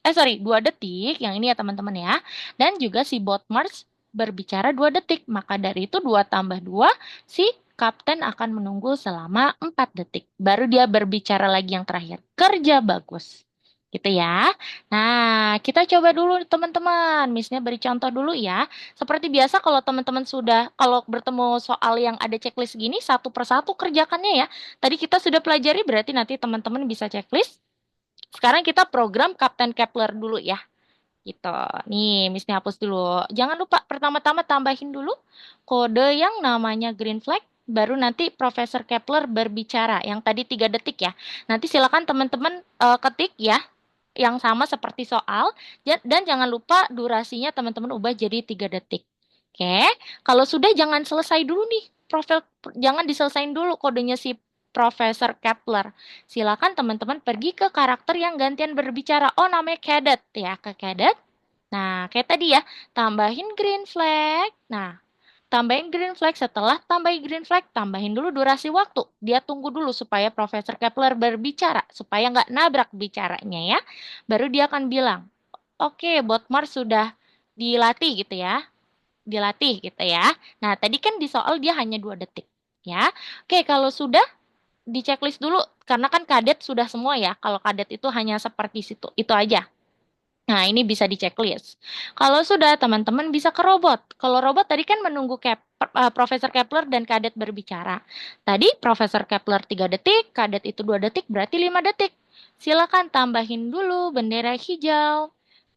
S1: 2 detik, yang ini ya teman-teman ya. Dan juga si bot Mars berbicara 2 detik. Maka dari itu 2 tambah 2, si kapten akan menunggu selama 4 detik. Baru dia berbicara lagi yang terakhir. Kerja bagus. Gitu ya. Nah, kita coba dulu teman-teman. Miss-nya beri contoh dulu ya. Seperti biasa kalau bertemu soal yang ada checklist gini, satu persatu kerjakannya ya. Tadi kita sudah pelajari, berarti nanti teman-teman bisa checklist. Sekarang kita program Kapten Kepler dulu ya. Gitu. Nih, Miss hapus dulu. Jangan lupa pertama-tama tambahin dulu kode yang namanya green flag. Baru nanti Profesor Kepler berbicara. Yang tadi 3 detik ya. Nanti silakan teman-teman ketik ya. Yang sama seperti soal. Dan jangan lupa durasinya teman-teman ubah jadi 3 detik. Oke. Kalau sudah jangan selesai dulu nih. Jangan diselesain dulu kodenya si Profesor Kepler. Silakan teman-teman pergi ke karakter yang gantian berbicara. Oh, namanya Cadet ya, ke Cadet. Nah, kayak tadi ya, tambahin green flag. Nah, tambahin green flag, setelah tambahin green flag, tambahin dulu durasi waktu. Dia tunggu dulu supaya Profesor Kepler berbicara, supaya nggak nabrak bicaranya ya. Baru dia akan bilang, oke, bot Mars sudah dilatih gitu ya. Dilatih gitu ya. Nah, tadi kan di soal dia hanya 2 detik. Ya, oke, kalau sudah di checklist dulu karena kan kadet sudah semua ya. Kalau kadet itu hanya seperti situ, itu aja. Nah, ini bisa di checklist. Kalau sudah, teman-teman bisa ke robot. Kalau robot tadi kan menunggu Profesor Kepler dan kadet berbicara. Tadi Profesor Kepler 3 detik, kadet itu 2 detik, berarti 5 detik. Silakan tambahin dulu bendera hijau.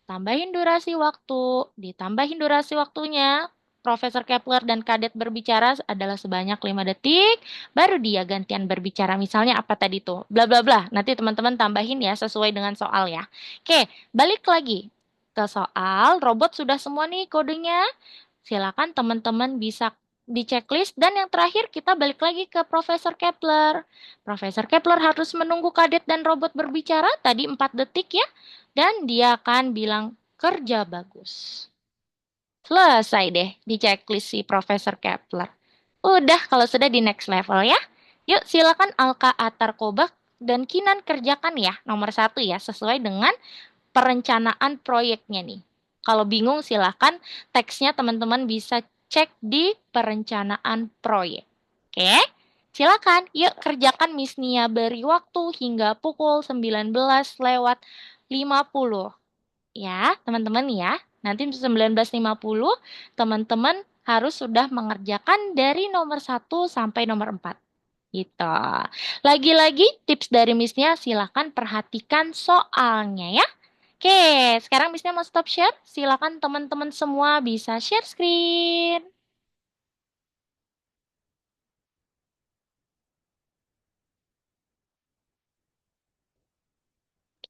S1: Tambahin durasi waktu, ditambahin durasi waktunya. Profesor Kepler dan kadet berbicara adalah sebanyak 5 detik, baru dia gantian berbicara. Misalnya apa tadi tuh? Bla bla bla. Nanti teman-teman tambahin ya sesuai dengan soal ya. Oke, balik lagi ke soal. Robot sudah semua nih kodenya. Silakan teman-teman bisa di checklist dan yang terakhir kita balik lagi ke Profesor Kepler. Profesor Kepler harus menunggu kadet dan robot berbicara tadi 4 detik ya. Dan dia akan bilang kerja bagus. Selesai deh di checklist si Profesor Kepler. Udah kalau sudah di next level ya. Yuk silakan Alka Atar Kobak dan Kinan kerjakan ya nomor 1 ya sesuai dengan perencanaan proyeknya nih. Kalau bingung silakan teksnya teman-teman bisa cek di perencanaan proyek. Oke? Silakan, yuk kerjakan Miss Nia beri waktu hingga pukul 19:50. Ya, teman-teman ya. Nanti 19:50 teman-teman harus sudah mengerjakan dari nomor 1 sampai nomor 4. Gitu. Lagi-lagi tips dari Miss-nya silakan perhatikan soalnya ya. Oke, sekarang Miss-nya mau stop share. Silakan teman-teman semua bisa share screen.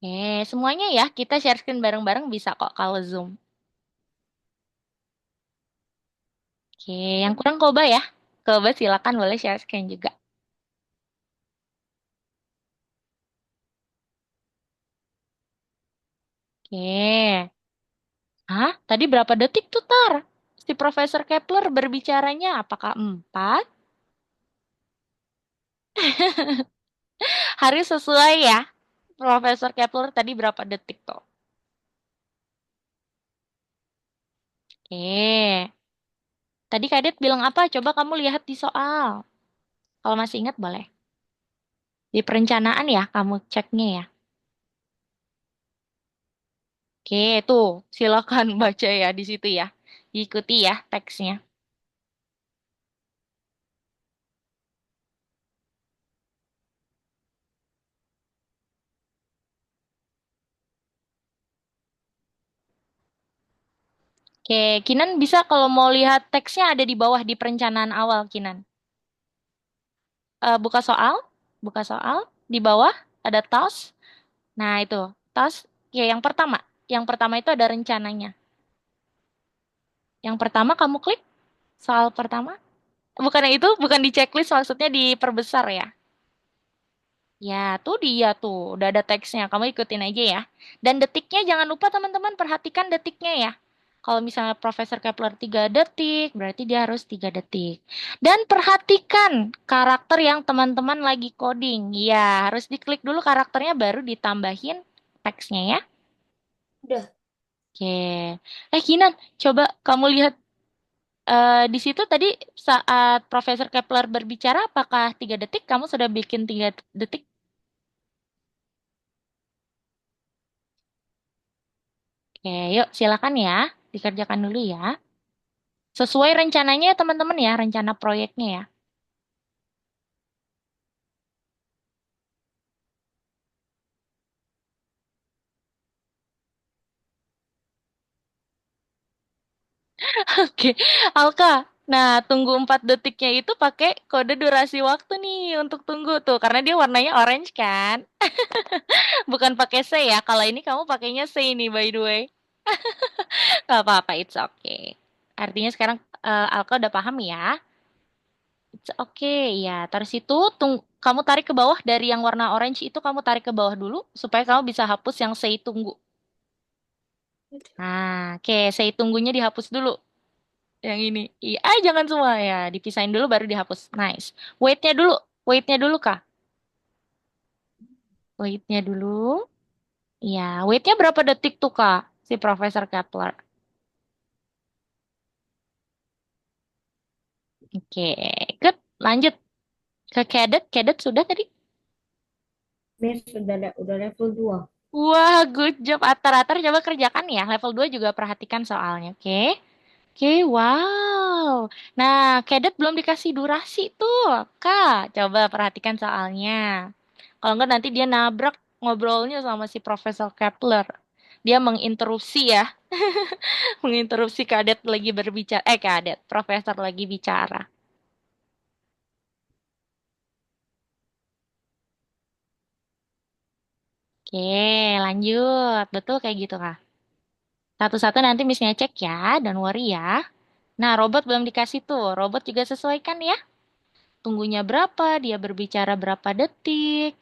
S1: Oke, semuanya ya, kita share screen bareng-bareng bisa kok kalau Zoom. Oke, yang kurang Koba ya. Koba silakan boleh share screen juga. Oke. Hah? Tadi berapa detik tuh, Tar? Si Profesor Kepler berbicaranya apakah 4? Harus sesuai ya. Profesor Kepler tadi berapa detik tuh? Oke. Tadi Kadet bilang apa? Coba kamu lihat di soal. Kalau masih ingat boleh. Di perencanaan ya, kamu ceknya ya. Oke, tuh. Silakan baca ya di situ ya. Diikuti ya teksnya. Oke, Kinan bisa kalau mau lihat teksnya ada di bawah di perencanaan awal, Kinan. Buka soal, buka soal. Di bawah ada task. Nah, itu. Task, ya yang pertama. Yang pertama itu ada rencananya. Yang pertama kamu klik soal pertama. Bukan yang itu, bukan di checklist, maksudnya diperbesar ya. Ya, tuh dia tuh. Udah ada teksnya. Kamu ikutin aja ya. Dan detiknya jangan lupa teman-teman perhatikan detiknya ya. Kalau misalnya Profesor Kepler 3 detik, berarti dia harus 3 detik. Dan perhatikan karakter yang teman-teman lagi coding. Ya, harus diklik dulu karakternya baru ditambahin teksnya ya.
S2: Udah.
S1: Oke. Kinan, coba kamu lihat di situ tadi saat Profesor Kepler berbicara, apakah 3 detik? Kamu sudah bikin 3 detik? Oke, yuk silakan ya. Dikerjakan dulu ya. Sesuai rencananya ya teman-teman ya, rencana proyeknya ya. Oke, Alka. Nah, tunggu 4 detiknya itu pakai kode durasi waktu nih untuk tunggu tuh. Karena dia warnanya orange kan. Bukan pakai C ya. Kalau ini kamu pakainya C nih by the way. Gak apa-apa, it's okay. Artinya sekarang Alka udah paham ya. It's okay, ya. Taruh situ, kamu tarik ke bawah dari yang warna orange itu kamu tarik ke bawah dulu supaya kamu bisa hapus yang say tunggu. Nah, oke, say tunggunya dihapus dulu. Yang ini. Iya, jangan semua ya, dipisahin dulu baru dihapus. Nice. Wait-nya dulu. Wait-nya dulu, Kak. Wait-nya dulu. Iya, wait-nya berapa detik tuh, Kak? Si Profesor Kepler. Oke, good. Lanjut ke cadet. Cadet sudah tadi?
S4: Miss udah level 2.
S1: Wah, good job. Atar-atar coba kerjakan ya. Level 2 juga perhatikan soalnya, oke? Oke, wow. Nah, Cadet belum dikasih durasi tuh, Kak. Coba perhatikan soalnya. Kalau enggak nanti dia nabrak ngobrolnya sama si Profesor Kepler. Dia menginterupsi ya, menginterupsi Kadet lagi berbicara. Kadet, Profesor lagi bicara. Oke, lanjut. Betul kayak gitu, Kak. Satu-satu nanti Missnya cek ya, don't worry ya. Nah, robot belum dikasih tuh. Robot juga sesuaikan ya. Tunggunya berapa, dia berbicara berapa detik.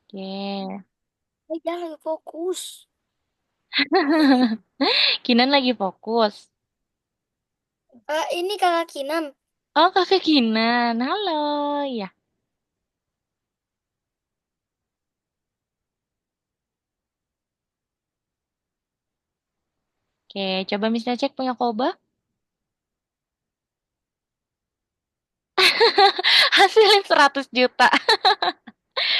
S1: Oke.
S2: Jangan lagi fokus.
S1: Kinan lagi fokus.
S2: Ini kakak Kinan.
S1: Oh, kakak Kinan. Halo. Ya. Oke, coba misalnya cek punya Koba. Hasilin 100 juta.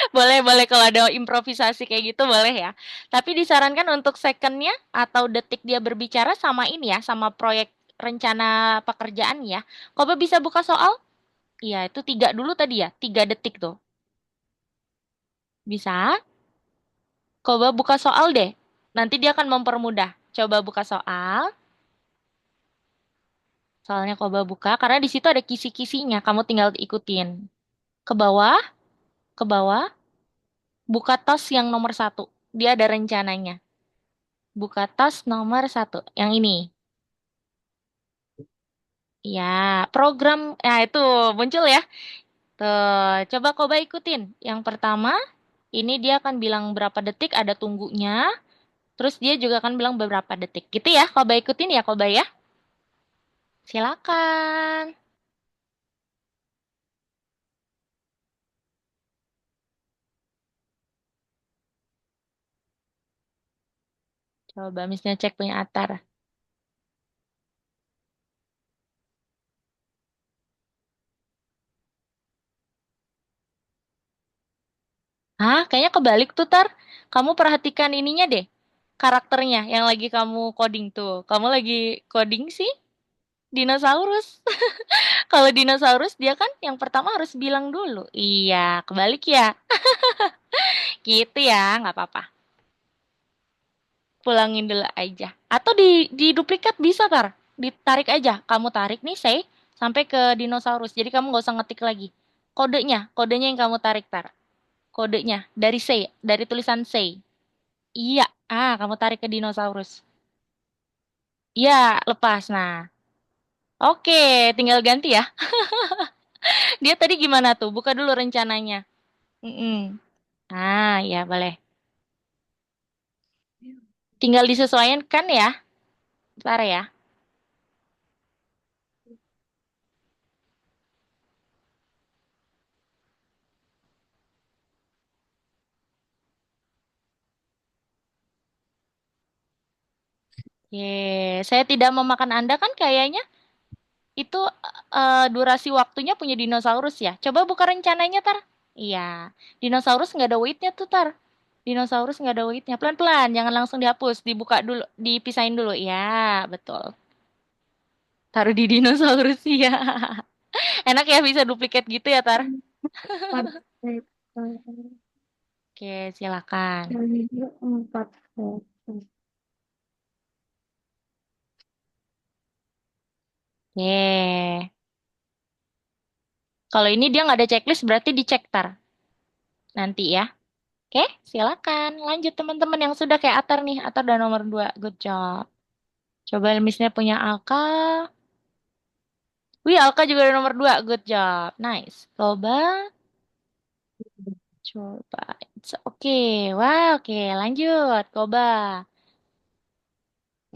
S1: Boleh, boleh kalau ada improvisasi kayak gitu boleh ya. Tapi disarankan untuk secondnya atau detik dia berbicara samain ya sama proyek rencana pekerjaan ya. Koba bisa buka soal? Iya, itu 3 dulu tadi ya. 3 detik tuh. Bisa? Coba buka soal deh. Nanti dia akan mempermudah. Coba buka soal. Soalnya coba buka karena di situ ada kisi-kisinya. Kamu tinggal ikutin. Ke bawah, ke bawah, buka tas yang nomor satu. Dia ada rencananya. Buka tas nomor satu. Yang ini. Ya, program. Nah, itu muncul ya. Tuh, coba ikutin. Yang pertama, ini dia akan bilang berapa detik ada tunggunya. Terus dia juga akan bilang beberapa detik. Gitu ya, coba ikutin ya, coba ya. Silakan. Coba misalnya cek punya Atar. Hah, kayaknya kebalik tuh, Tar. Kamu perhatikan ininya deh. Karakternya yang lagi kamu coding tuh. Kamu lagi coding sih dinosaurus. Kalau dinosaurus dia kan yang pertama harus bilang dulu. Iya, kebalik ya. Gitu ya, nggak apa-apa. Pulangin dulu aja. Atau di duplikat bisa, Tar. Ditarik aja. Kamu tarik nih, say, sampai ke dinosaurus. Jadi kamu nggak usah ngetik lagi. Kodenya yang kamu tarik, Tar. Kodenya dari say, dari tulisan say. Iya, kamu tarik ke dinosaurus. Iya, lepas. Nah, oke, tinggal ganti ya. Dia tadi gimana tuh? Buka dulu rencananya. Mm-mm. Ya boleh. Tinggal disesuaikan ya, ntar ya. Saya tidak memakan Anda kan kayaknya itu durasi waktunya punya dinosaurus ya. Coba buka rencananya, Tar. Iya, dinosaurus nggak ada weightnya tuh, Tar. Dinosaurus nggak ada weightnya. Pelan-pelan, jangan langsung dihapus. Dibuka dulu, dipisahin dulu. Ya, betul. Taruh di dinosaurus ya. Enak ya bisa duplikat gitu ya, Tar.
S3: Empat ekor,
S1: Oke, silakan.
S3: empat ekor.
S1: Ye. Kalau ini dia nggak ada checklist berarti dicek, Tar. Nanti ya. Oke, silakan. Lanjut teman-teman yang sudah kayak Atar nih. Atar udah nomor 2. Good job. Coba misalnya punya Alka. Wih, Alka juga udah nomor 2. Good job. Nice. Coba. Coba. Oke. Wah, oke. Lanjut. Coba.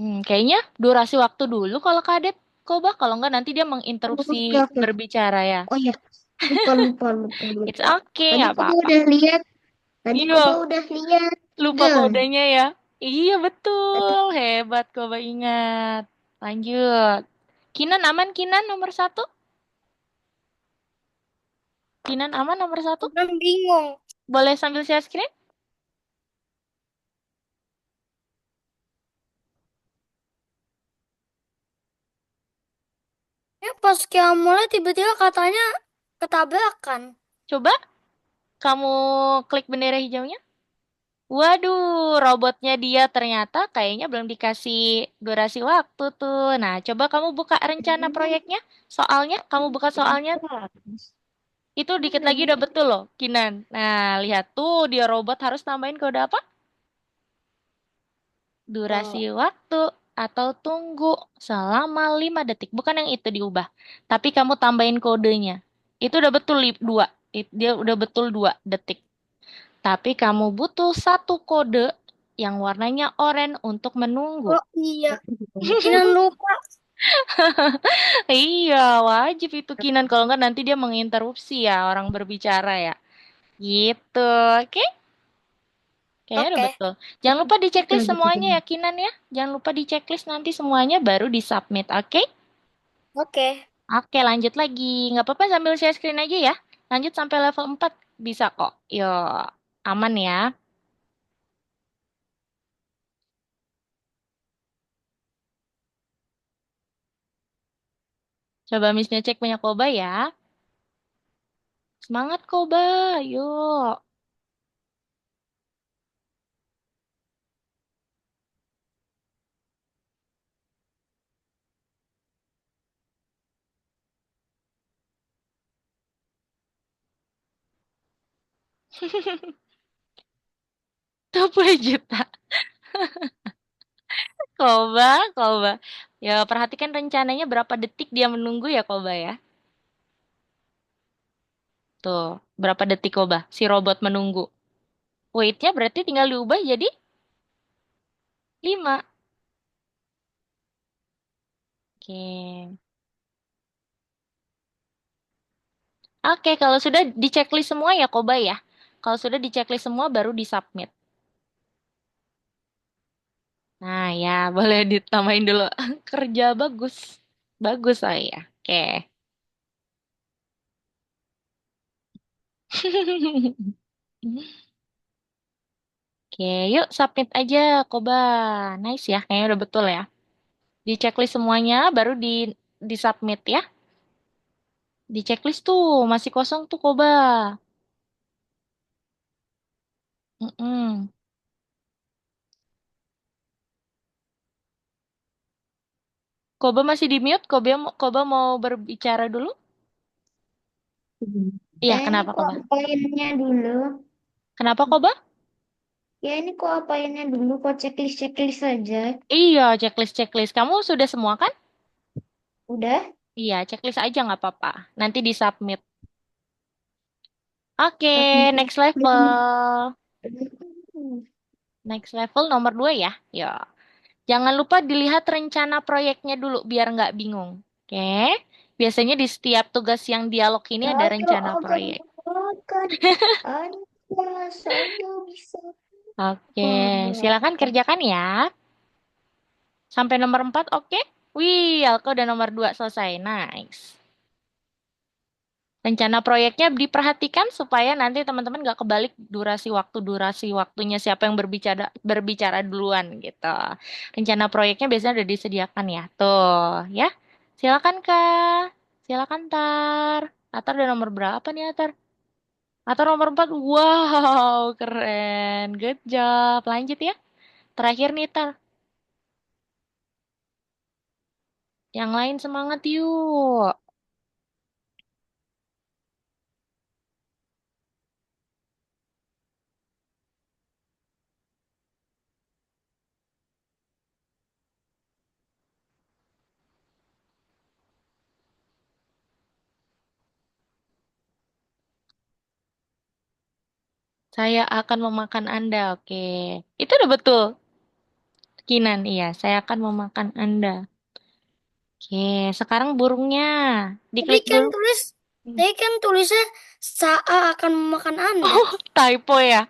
S1: Kayaknya durasi waktu dulu kalau kadet. Coba. Kalau nggak nanti dia menginterupsi
S3: Oke, oke.
S1: berbicara ya.
S3: Oh ya, lupa, lupa, lupa,
S1: It's
S3: lupa.
S1: okay,
S3: Tadi
S1: nggak
S3: Koba
S1: apa-apa.
S3: udah lihat, tadi Koba
S1: Iya,
S3: udah lihat.
S1: lupa
S3: Gel.
S1: kodenya ya. Iya,
S3: Tadi
S1: betul. Hebat, Coba ingat. Lanjut. Kinan aman, Kinan nomor 1. Kinan aman nomor 1.
S2: Kan bingung.
S1: Boleh sambil share screen?
S2: Ya pas kita mulai tiba-tiba katanya ketabrakan.
S1: Coba kamu klik bendera hijaunya. Waduh, robotnya dia ternyata kayaknya belum dikasih durasi waktu tuh. Nah, coba kamu buka rencana proyeknya. Soalnya, kamu buka soalnya. Itu dikit lagi udah betul loh, Kinan. Nah, lihat tuh, dia robot harus tambahin kode apa? Durasi waktu atau tunggu selama 5 detik. Bukan yang itu diubah. Tapi kamu tambahin kodenya. Itu udah betul 2. Dia udah betul 2 detik. Tapi kamu butuh satu kode yang warnanya oranye untuk menunggu.
S2: Oh iya, Kinan lupa.
S1: Iya, wajib itu Kinan. Kalau nggak nanti dia menginterupsi ya orang berbicara ya. Gitu, oke? Kayaknya udah
S2: Oke,
S1: betul. Jangan lupa di
S3: betul,
S1: checklist
S3: betul.
S1: semuanya ya Kinan ya. Jangan lupa di checklist nanti semuanya baru di submit, oke?
S2: oke,
S1: Oke, lanjut lagi. Nggak apa-apa sambil share screen aja ya. Lanjut sampai level 4 bisa kok. Yuk, aman ya. Coba Missnya cek punya Koba ya. Semangat Koba, yuk. 20 juta. Koba, Koba. Ya, perhatikan rencananya berapa detik dia menunggu ya, Koba ya. Tuh, berapa detik Koba si robot menunggu. Wait-nya berarti tinggal diubah jadi 5. Oke. Oke, kalau sudah di-checklist semua ya, Koba ya. Kalau sudah di-checklist semua baru di-submit. Nah, ya, boleh ditambahin dulu. Kerja bagus. Bagus saya. Oke. Oke, yuk submit aja, Koba. Nice ya, kayaknya udah betul ya. Di checklist semuanya, baru di submit ya. Di checklist tuh masih kosong tuh, Koba. Mm-mm. Koba masih di mute. Koba mau berbicara dulu? Iya,
S3: Ini
S1: kenapa
S3: kok
S1: Koba?
S3: apainnya dulu.
S1: Kenapa Koba?
S3: Ya ini kok apainnya dulu, kok checklist-checklist saja.
S1: Iya, checklist. Kamu sudah semua kan?
S3: Udah?
S1: Iya, checklist aja nggak apa-apa. Nanti di submit. Oke,
S3: Submit.
S1: next level. Next level nomor 2 ya. Ya. Jangan lupa dilihat rencana proyeknya dulu biar nggak bingung. Oke. Biasanya di setiap tugas yang dialog ini ada
S3: Saya
S1: rencana
S3: akan
S1: proyek.
S3: mengatakan Anda saya bisa
S1: Oke, silakan
S3: mengatakan.
S1: kerjakan ya. Sampai nomor 4, oke? Wih, Alko udah nomor 2 selesai. Nice. Rencana proyeknya diperhatikan supaya nanti teman-teman nggak kebalik durasi waktunya siapa yang berbicara duluan gitu. Rencana proyeknya biasanya udah disediakan ya. Tuh, ya. Silakan Kak. Silakan Tar. Atar udah nomor berapa nih Atar? Atar nomor 4. Wow, keren. Good job. Lanjut ya. Terakhir nih Tar. Yang lain semangat yuk. Saya akan memakan Anda. Oke. Itu udah betul. Kinan, iya. Saya akan memakan Anda. Oke. Sekarang burungnya.
S2: Tadi
S1: Diklik
S2: kan
S1: dulu.
S2: tulis,
S1: Hmm.
S2: tadi kan tulisnya Saa akan memakan Anda.
S1: Oh, typo ya.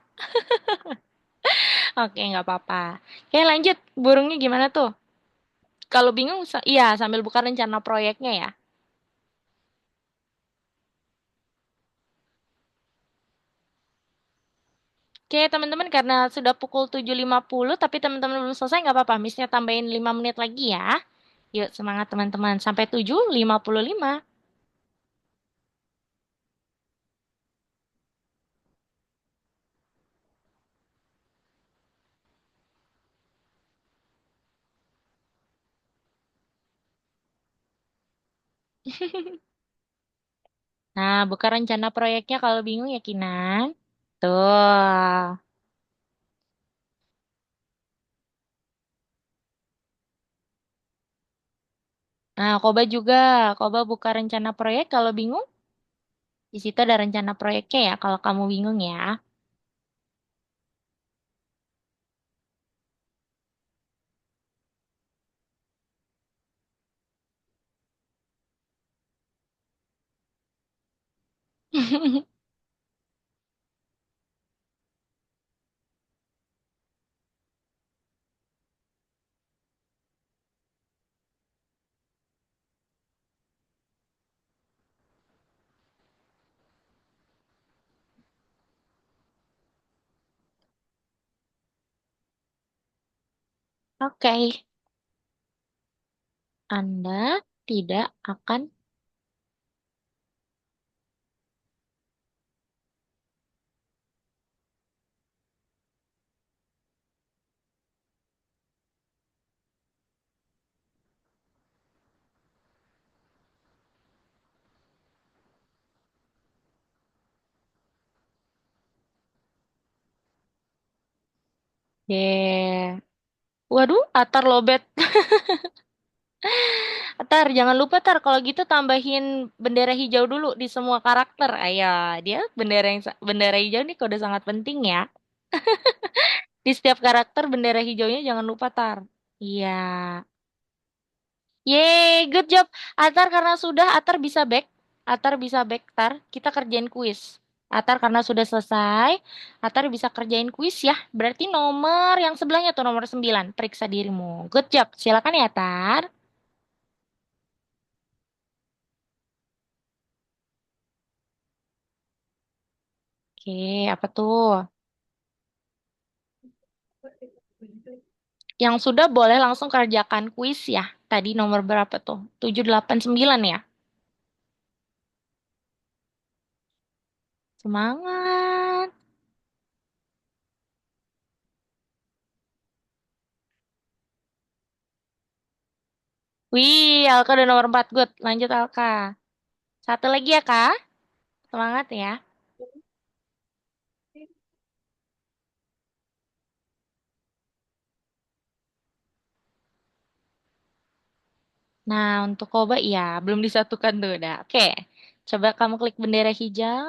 S1: Oke, nggak apa-apa. Oke, lanjut. Burungnya gimana tuh? Kalau bingung, iya, sambil buka rencana proyeknya ya. Oke, teman-teman, karena sudah pukul 7.50, tapi teman-teman belum selesai, nggak apa-apa. Misalnya tambahin 5 menit lagi ya. Yuk, semangat teman-teman. Sampai 7.55. Nah, buka rencana proyeknya kalau bingung ya, Kinan. Tuh. Nah, Koba juga. Koba buka rencana proyek kalau bingung. Di situ ada rencana proyeknya ya kalau kamu bingung ya. Oke, Anda tidak akan Oke. Waduh, Atar lobet. Atar, jangan lupa Tar, kalau gitu tambahin bendera hijau dulu di semua karakter. Ayo, dia bendera hijau nih kode sangat penting ya. Di setiap karakter bendera hijaunya jangan lupa Tar. Iya. Yeay, good job. Atar karena sudah, Atar bisa back. Atar bisa back, Tar. Kita kerjain kuis. Atar karena sudah selesai, Atar bisa kerjain kuis ya. Berarti nomor yang sebelahnya tuh nomor 9. Periksa dirimu. Good job. Silakan ya, Tar. Oke, apa tuh? Yang sudah boleh langsung kerjakan kuis ya. Tadi nomor berapa tuh? 7, 8, 9 ya? Semangat. Wih, Alka udah nomor 4. Good. Lanjut Alka. Satu lagi ya, Kak. Semangat ya. Nah, untuk Koba iya, belum disatukan tuh udah. Oke, coba kamu klik bendera hijau.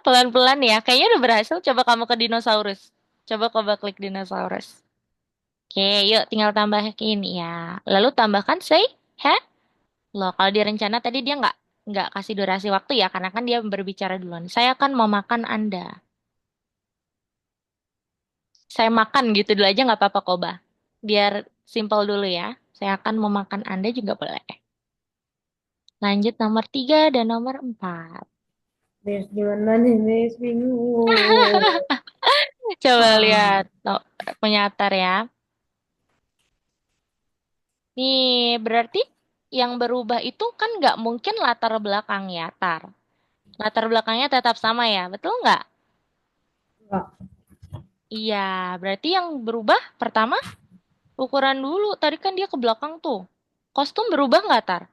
S1: Pelan-pelan ya. Kayaknya udah berhasil. Coba kamu ke dinosaurus. Coba Koba klik dinosaurus. Oke, yuk tinggal tambahin ya. Lalu tambahkan say Loh, kalau di rencana tadi dia nggak kasih durasi waktu ya, karena kan dia berbicara duluan. Saya akan memakan Anda. Saya makan gitu dulu aja nggak apa-apa, Koba. Biar simple dulu ya. Saya akan memakan Anda juga boleh. Lanjut nomor 3 dan nomor 4.
S4: Miss, gimana nih, Miss? Bingung.
S1: Coba
S4: Ah,
S1: lihat penyatar ya. Nih, berarti yang berubah itu kan nggak mungkin latar belakang ya, Tar. Latar belakangnya tetap sama ya, betul nggak?
S4: enggak.
S1: Iya, berarti yang berubah pertama ukuran dulu. Tadi kan dia ke belakang tuh. Kostum berubah nggak, Tar?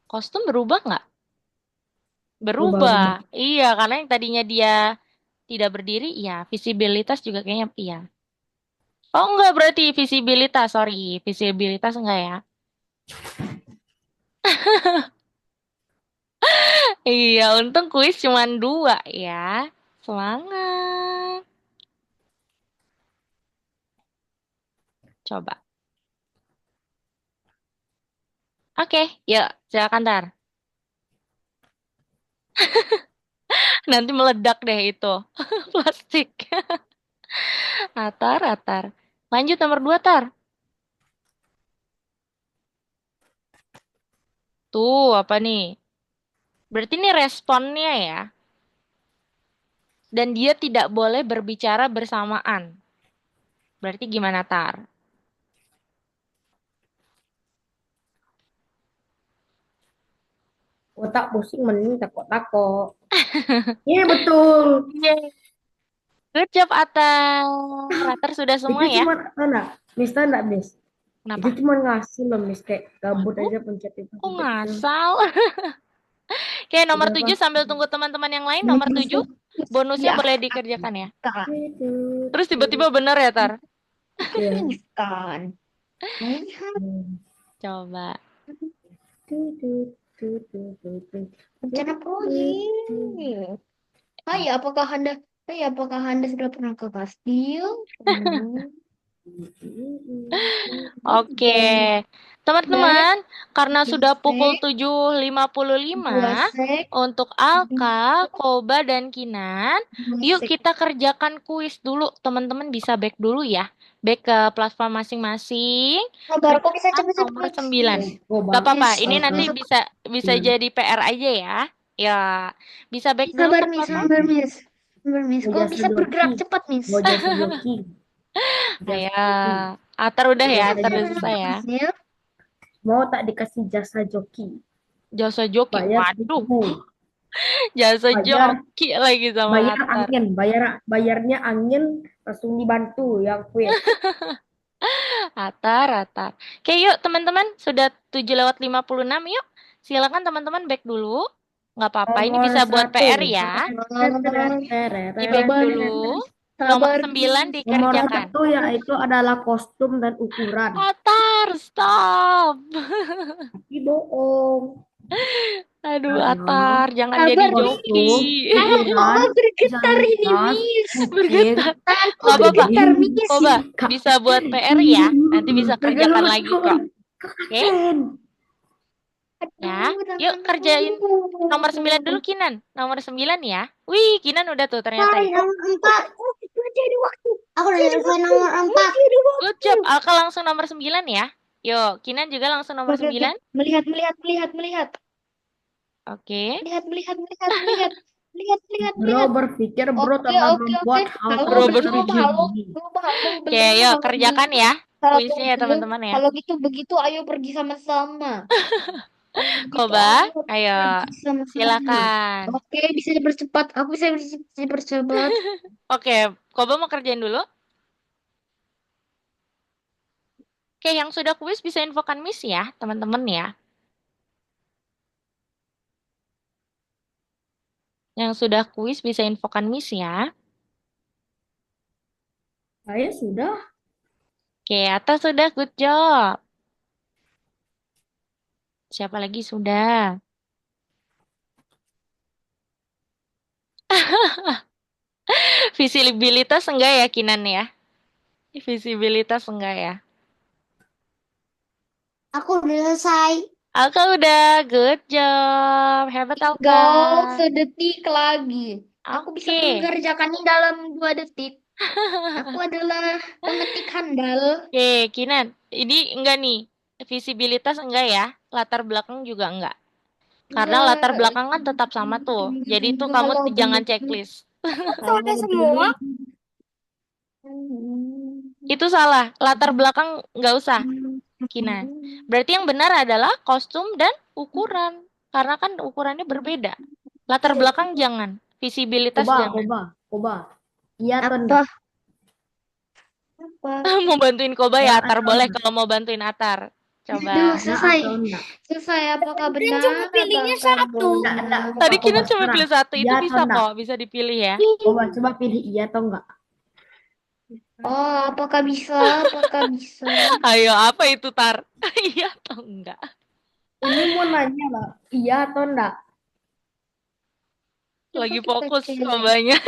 S1: Kostum berubah nggak?
S4: Berubah,
S1: Berubah.
S4: berubah.
S1: Iya, karena yang tadinya dia tidak berdiri, iya. Visibilitas juga kayaknya iya. Oh, enggak berarti visibilitas. Sorry, visibilitas enggak ya? Iya, untung kuis cuma 2 ya. Semangat. Coba. Oke, yuk. Silakan, Tar. Nanti meledak deh itu. Plastik. Atar, atar. Lanjut nomor 2 Tar. Tuh, apa nih? Berarti ini responnya ya. Dan dia tidak boleh berbicara bersamaan. Berarti gimana, Tar?
S4: Otak pusing mending takut-takut. Iya, betul.
S1: Yeay. Good job, Atar. Atar sudah semua
S4: Itu
S1: ya?
S4: cuma, enggak, Miss, tahu enggak, Miss? Itu
S1: Kenapa?
S4: cuma ngasih loh, Miss. Kayak gabut
S1: Waduh,
S4: aja pencet itu,
S1: kok
S4: pencet itu.
S1: ngasal? Oke, nomor
S4: Udah
S1: 7
S4: pasti.
S1: sambil tunggu teman-teman yang lain. Nomor 7 bonusnya
S3: Ya,
S1: boleh dikerjakan ya.
S3: Kak.
S4: Tut,
S1: Terus tiba-tiba
S4: tut.
S1: bener ya, Tar?
S4: Iya.
S3: Kan. Lihat.
S4: Hmm.
S1: Coba.
S4: Tut, tut, tut, tut, tut, tut.
S3: Rencana
S4: Tut, tut,
S3: proyek. Apakah Anda sudah pernah ke kastil?
S1: Oke.
S4: tut.
S3: Sek,
S1: Teman-teman, karena
S3: dua
S1: sudah pukul
S3: sek,
S1: 7.55
S3: dua sek,
S1: untuk Alka, Koba, dan Kinan,
S3: dua
S1: yuk
S3: sek.
S1: kita kerjakan kuis dulu. Teman-teman bisa back dulu ya. Back ke platform masing-masing.
S3: Sabar, kok bisa
S1: Kerjakan
S3: cepet-cepet
S1: nomor
S3: kuis?
S1: 9.
S4: Coba
S1: Gak apa-apa,
S3: Yes,
S1: ini nanti
S3: besok.
S1: bisa jadi PR aja ya. Ya, bisa back dulu
S3: Sabar,
S1: ke
S3: Miss.
S1: platform.
S3: Sabar, Miss. Sabar, Miss. Kok
S4: Ngojasa
S3: bisa
S4: joki,
S3: bergerak cepat, Miss?
S4: ngojasa joki,
S1: Ayo,
S4: jasa joki,
S1: Atar udah ya,
S4: jasa
S1: Atar udah
S4: joki.
S1: selesai ya.
S3: Hasil.
S4: Mau tak dikasih jasa joki?
S1: Jasa joki,
S4: Bayar
S1: waduh.
S4: 10.000.
S1: Jasa
S4: Bayar,
S1: joki lagi sama
S4: bayar
S1: Atar.
S4: angin, bayarnya angin langsung dibantu yang quiz.
S1: Atar, Atar. Oke, yuk teman-teman. Sudah 7:56 yuk. Silakan teman-teman back dulu. Nggak apa-apa, ini
S4: Nomor
S1: bisa buat
S4: satu.
S1: PR ya. Di back
S3: Sabar,
S1: dulu. Nomor
S3: sabar
S1: 9
S3: nih.
S4: Nomor
S1: dikerjakan.
S4: satu yaitu adalah kostum dan ukuran.
S1: Atar, stop.
S4: Tapi bohong.
S1: Aduh,
S4: Karena
S1: Atar, jangan jadi
S3: Sabar nih.
S1: joki.
S4: kostum,
S3: Tangan
S4: ukuran,
S3: Koba bergetar ini,
S4: visualitas,
S3: Miss.
S4: ukir,
S3: Tanganku
S1: Nggak apa-apa.
S3: bergetar, Miss.
S1: Coba bisa buat PR ya. Nanti bisa
S4: pegang
S1: kerjakan lagi kok. Oke?
S4: Ken.
S1: Ya.
S3: Aduh,
S1: Yuk
S3: tanganku.
S1: kerjain nomor 9 dulu, Kinan. Nomor 9 ya. Wih, Kinan udah tuh ternyata ya.
S2: Nomor 4.
S3: Masih ada waktu.
S2: Aku udah selesai nomor 4.
S3: Masih ada waktu.
S1: Good job. Alka langsung nomor 9 ya. Yuk, Kinan juga langsung nomor
S3: Oke, oke.
S1: 9.
S3: Melihat, melihat, melihat, melihat.
S1: Oke.
S3: Melihat, melihat, melihat, melihat. Melihat, melihat,
S4: Bro
S3: melihat.
S4: berpikir bro
S3: Oke,
S4: telah
S3: oke, oke.
S4: membuat hal
S3: Halo,
S1: Bro
S3: belum,
S1: berpikir.
S3: halo,
S4: ini.
S3: belum, halo,
S1: Oke,
S3: belum,
S1: yuk
S3: halo,
S1: kerjakan
S3: belum.
S1: ya.
S3: Kalau
S1: Kuisnya ya
S3: begitu,
S1: teman-teman ya.
S3: kalau gitu begitu, ayo pergi sama-sama. Kalau begitu,
S1: Koba,
S3: ayo
S1: ayo.
S3: pergi sama-sama.
S1: Silakan.
S3: Oke, bisa dipercepat. Aku bisa dipercepat.
S1: Oke, Koba mau kerjain dulu. Oke, yang sudah kuis bisa infokan Miss ya, teman-teman ya. Yang sudah kuis bisa infokan Miss ya.
S4: Saya sudah.
S1: Oke, atas sudah, good job. Siapa lagi sudah? Visibilitas enggak ya, Kinan ya? Visibilitas enggak ya?
S2: Aku udah selesai.
S1: Alka udah, good job. Hebat Alka.
S3: Tinggal sedetik lagi. Aku bisa
S1: Oke.
S3: mengerjakannya dalam 2 detik. Aku adalah pengetik handal.
S1: Oke, Kinan. Ini enggak nih. Visibilitas enggak ya? Latar belakang juga enggak. Karena latar
S3: Enggak.
S1: belakang kan tetap sama tuh. Jadi itu kamu
S3: Kalau
S1: jangan
S3: begitu.
S1: checklist.
S2: Itu ada semua.
S1: Itu salah. Latar belakang nggak usah, Kinan. Berarti yang benar adalah kostum dan ukuran. Karena kan ukurannya berbeda. Latar belakang jangan. Visibilitas jangan.
S4: Koba. Iya atau
S3: Apa?
S4: enggak?
S3: Apa?
S1: Mau bantuin Koba
S4: Ya
S1: ya, Atar.
S4: atau
S1: Boleh
S4: enggak?
S1: kalau mau bantuin Atar. Coba.
S3: Aduh,
S4: Ya
S3: selesai.
S4: atau enggak?
S3: Selesai. Apakah
S2: Dan
S3: benar?
S2: cuma pilihnya
S3: Apakah
S2: satu.
S4: Enggak,
S3: bohong?
S1: Tadi
S4: Koba
S1: Kinan cuma
S4: sekarang.
S1: pilih satu. Itu
S4: Iya atau
S1: bisa
S4: enggak?
S1: kok. Bisa dipilih ya.
S4: Koba coba pilih iya atau enggak?
S3: Oh, apakah bisa? Apakah bisa?
S1: Ayo, apa itu, Tar? Iya atau enggak?
S4: Ini mau nanya lah, iya atau enggak?
S3: Coba
S1: Lagi
S3: kita
S1: fokus
S3: cek.
S1: Kobanya.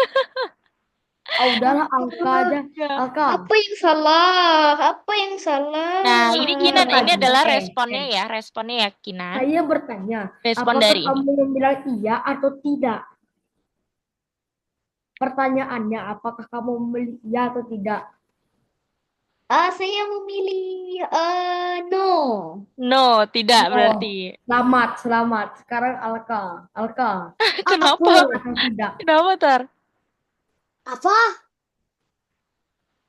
S4: Oh, udahlah Alka aja.
S1: Ya.
S4: Alka.
S3: Apa yang salah? Apa yang salah?
S1: Nah, ini Kinan. Ini adalah
S4: Eh,
S1: responnya ya. Responnya ya, Kinan.
S4: Saya bertanya,
S1: Respon
S4: apakah
S1: dari ini.
S4: kamu bilang iya atau tidak? Pertanyaannya, apakah kamu memilih iya atau tidak?
S3: Saya memilih no.
S1: No, tidak
S4: Oh,
S1: berarti.
S4: selamat. Sekarang Alka. Alka,
S1: Kenapa?
S4: betul atau tidak?
S1: Kenapa, Tar?
S2: Apa?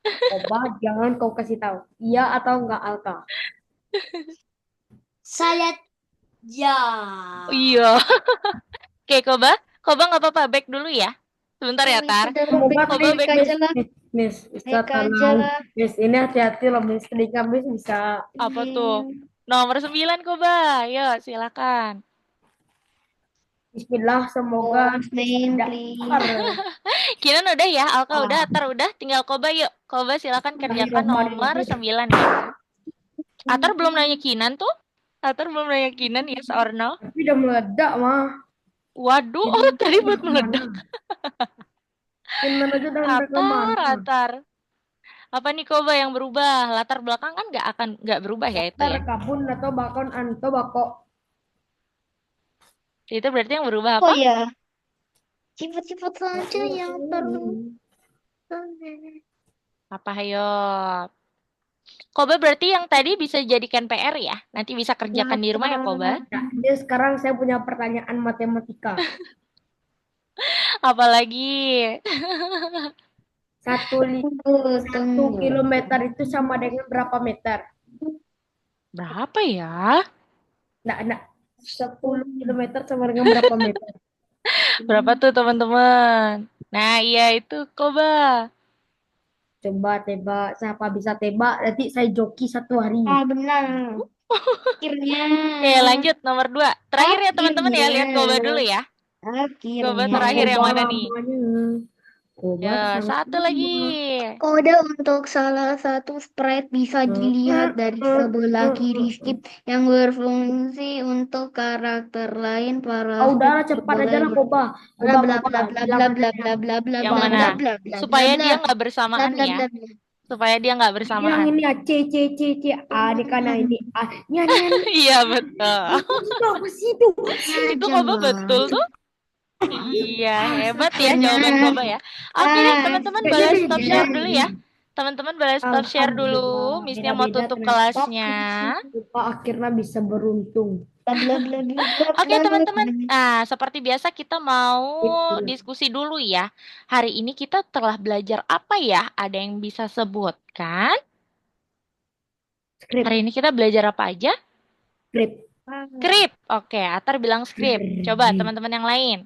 S4: Coba jangan kau kasih tahu. Iya atau enggak Alka?
S2: Saya ya.
S1: Iya. Oke, Koba. Koba nggak apa-apa. Back dulu ya. Sebentar ya,
S3: Oh,
S1: Tar.
S3: sudah
S4: Semoga
S3: baik,
S1: Koba
S3: baik
S1: back
S3: aja
S1: dulu.
S3: lah.
S4: Miss, bisa
S3: Baik aja
S4: tolong.
S3: lah.
S4: Miss, ini hati-hati loh, Miss. Telinga Miss bisa.
S1: Apa tuh? Nomor 9, Koba. Yuk, silakan.
S4: Bismillah, semoga
S3: Last name,
S4: tidak
S3: please.
S4: keluar.
S1: Kinan udah ya, Alka udah,
S4: Ah,
S1: Atar udah. Tinggal Koba yuk. Koba silakan kerjakan nomor
S4: Bismillahirrahmanirrahim.
S1: 9 ya. Atar belum nanya Kinan tuh. Atar belum nanya Kinan, yes or no?
S4: Tapi udah meledak mah.
S1: Waduh,
S4: Ini
S1: oh tadi buat
S4: kemana?
S1: meledak.
S4: Kinan aja udah sampai
S1: Atar,
S4: kemana?
S1: Atar. Apa nih Koba yang berubah? Latar belakang kan nggak berubah ya itu ya.
S4: Kabun atau bakon anto bako.
S1: Itu berarti yang berubah
S3: Oh
S1: apa?
S3: ya, sifat-sifat saja yang perlu.
S1: Apa ayo? Koba berarti yang tadi bisa jadikan PR ya. Nanti bisa kerjakan di rumah ya Koba.
S4: Ya, jadi sekarang saya punya pertanyaan matematika.
S1: Apalagi
S4: 1 kilometer itu sama dengan berapa meter?
S1: berapa ya?
S4: Nah, 10 kilometer sama dengan berapa meter?
S1: Berapa tuh teman-teman? Nah, iya itu Koba.
S4: Coba tebak. Siapa bisa tebak? Nanti saya joki 1 hari.
S3: Oh, benar. Akhirnya.
S1: Oke, lanjut nomor 2. Terakhir ya teman-teman ya, lihat Koba dulu
S3: Akhirnya.
S1: ya. Koba
S3: Akhirnya.
S4: Mak
S1: terakhir yang
S4: Koba
S1: mana nih?
S4: lamanya. Koba
S1: Ya,
S4: sangat
S1: satu lagi.
S4: lama.
S3: Kode untuk salah satu sprite bisa dilihat dari sebelah kiri skip yang berfungsi untuk karakter lain. Para
S4: Oh,
S3: skip
S4: udahlah cepat aja
S3: boleh
S4: lah Koba.
S3: bla
S4: Koba,
S3: bla
S4: Koba.
S3: bla bla
S4: Bilang
S3: bla
S4: mana
S3: bla
S4: yang
S3: bla bla bla
S1: Yang
S3: bla
S1: mana?
S3: bla bla bla bla
S1: Supaya
S3: bla
S1: dia nggak
S3: bla
S1: bersamaan
S3: bla
S1: nih ya.
S3: bla bla.
S1: Supaya dia nggak
S4: yang
S1: bersamaan.
S4: ini A, C, C, C, C. A, ini kan A, ini A. Ini.
S1: Iya, betul.
S4: Itu apa sih itu?
S1: Itu
S3: Aja
S1: Koba
S3: lah.
S1: betul tuh. Iya, hebat ya jawaban
S3: Akhirnya.
S1: Koba ya. Oke deh, teman-teman
S3: Akhirnya
S1: boleh stop
S3: beda.
S1: share dulu ya. Teman-teman boleh stop share dulu.
S4: Alhamdulillah.
S1: Miss-nya mau
S4: Beda-beda
S1: tutup
S4: ternyata
S1: kelasnya.
S4: Koba akhirnya bisa beruntung.
S3: Bla bla bla bla bla
S1: Oke,
S3: bla bla.
S1: teman-teman. Nah, seperti biasa kita mau
S4: Itu.
S1: diskusi dulu ya. Hari ini kita telah belajar apa ya? Ada yang bisa sebutkan? Hari
S4: Skrip.
S1: ini kita belajar apa aja?
S4: Skrip.
S1: Skrip. Oke, Atar bilang skrip. Coba teman-teman yang lain.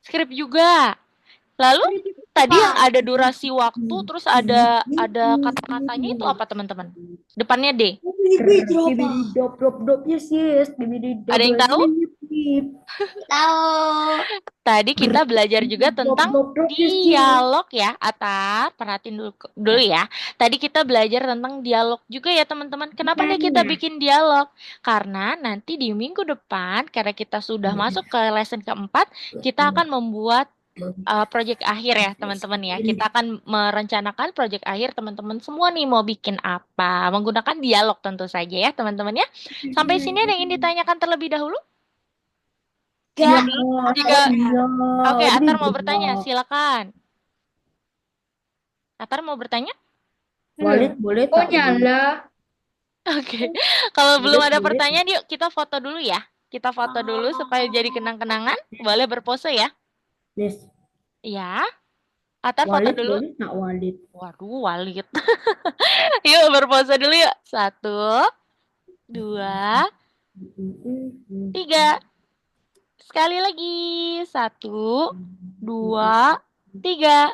S1: Skrip juga. Lalu tadi yang ada durasi waktu, terus ada kata-katanya itu apa teman-teman? Depannya D.
S4: Bibidi dop dop dop yes yes. Bibidi dop
S1: Ada yang
S4: dop
S1: tahu?
S4: dip.
S3: Tahu.
S1: Tadi kita belajar juga
S4: Dop
S1: tentang
S4: dop dop yes yes.
S1: dialog ya, Atar. Perhatiin dulu ya. Tadi kita belajar tentang dialog juga ya teman-teman. Kenapa nih kita bikin dialog? Karena nanti di minggu depan, karena kita sudah masuk ke lesson keempat, kita akan membuat project akhir ya teman-teman ya. Kita akan merencanakan project akhir teman-teman semua nih mau bikin apa. Menggunakan dialog tentu saja ya teman-teman ya. Sampai sini ada yang ingin ditanyakan terlebih dahulu?
S4: Iya,
S1: Jika
S4: iya.
S1: Oke,
S4: Ini
S1: Atar mau
S4: juga.
S1: bertanya, silakan. Atar mau bertanya?
S4: Walid boleh
S3: Oh,
S4: tak?
S3: nyala.
S1: Oke. Kalau belum
S4: Boleh,
S1: ada
S4: boleh.
S1: pertanyaan, yuk kita foto dulu ya. Kita foto dulu supaya jadi kenang-kenangan. Boleh berpose ya?
S4: Yes.
S1: Ya. Atar foto
S4: Walid
S1: dulu.
S4: boleh tak Walid?
S1: Waduh, Walid. Yuk berpose dulu yuk. 1, 2, 3. Sekali lagi. 1, 2, 3.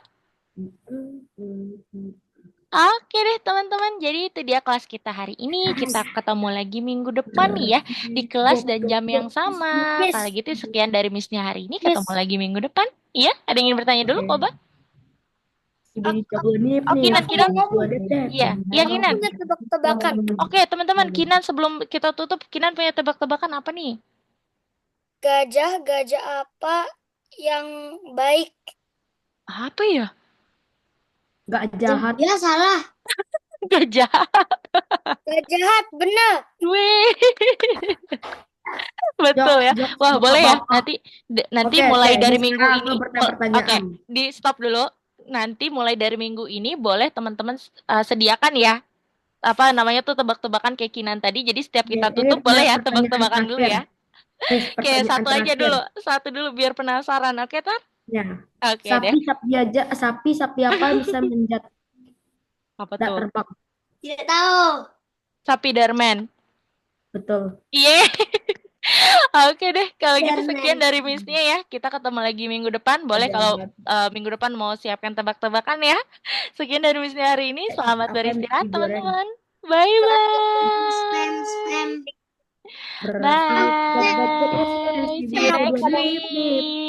S1: Oke deh teman-teman, jadi itu dia kelas kita hari ini. Kita ketemu lagi minggu depan nih ya di kelas dan jam yang sama. Kalau gitu sekian dari Missnya hari ini, ketemu lagi minggu depan. Iya, ada yang ingin bertanya dulu, Koba? Kinan. Iya, iya Kinan.
S2: Punya tebak-tebakan.
S1: Oke teman-teman, Kinan sebelum kita tutup, Kinan punya tebak-tebakan apa nih?
S2: Gajah apa yang baik?
S1: Apa ya?
S4: Gak jahat.
S2: Ya salah.
S1: Gajah.
S2: Gak jahat, benar.
S1: Wih. Betul ya. Wah, boleh ya. Nanti
S4: Oke,
S1: mulai
S4: oke.
S1: dari
S4: Ini
S1: minggu
S4: sekarang
S1: ini.
S4: aku bertanya-pertanyaan.
S1: Oke, di stop dulu. Nanti mulai dari minggu ini boleh teman-teman sediakan ya. Apa namanya tuh tebak-tebakan kayak Kinan tadi. Jadi setiap kita
S4: Ini
S1: tutup boleh ya
S4: pertanyaan
S1: tebak-tebakan dulu ya.
S4: Yes,
S1: Oke,
S4: pertanyaan
S1: satu aja
S4: terakhir.
S1: dulu. Satu dulu biar penasaran. Oke, Tar?
S4: Ya.
S1: Oke deh.
S4: Sapi apa bisa menjat
S1: Apa
S4: tak
S1: tuh?
S4: terbang?
S2: Tidak tahu.
S1: Sapi Darman.
S4: Betul.
S1: Iya. Oke deh, kalau gitu sekian dari Missnya ya. Kita ketemu lagi minggu depan. Boleh kalau minggu depan mau siapkan tebak-tebakan ya. Sekian dari Missnya hari ini. Selamat beristirahat teman-teman. Bye-bye.
S2: Spam.
S1: Bye. See you next week.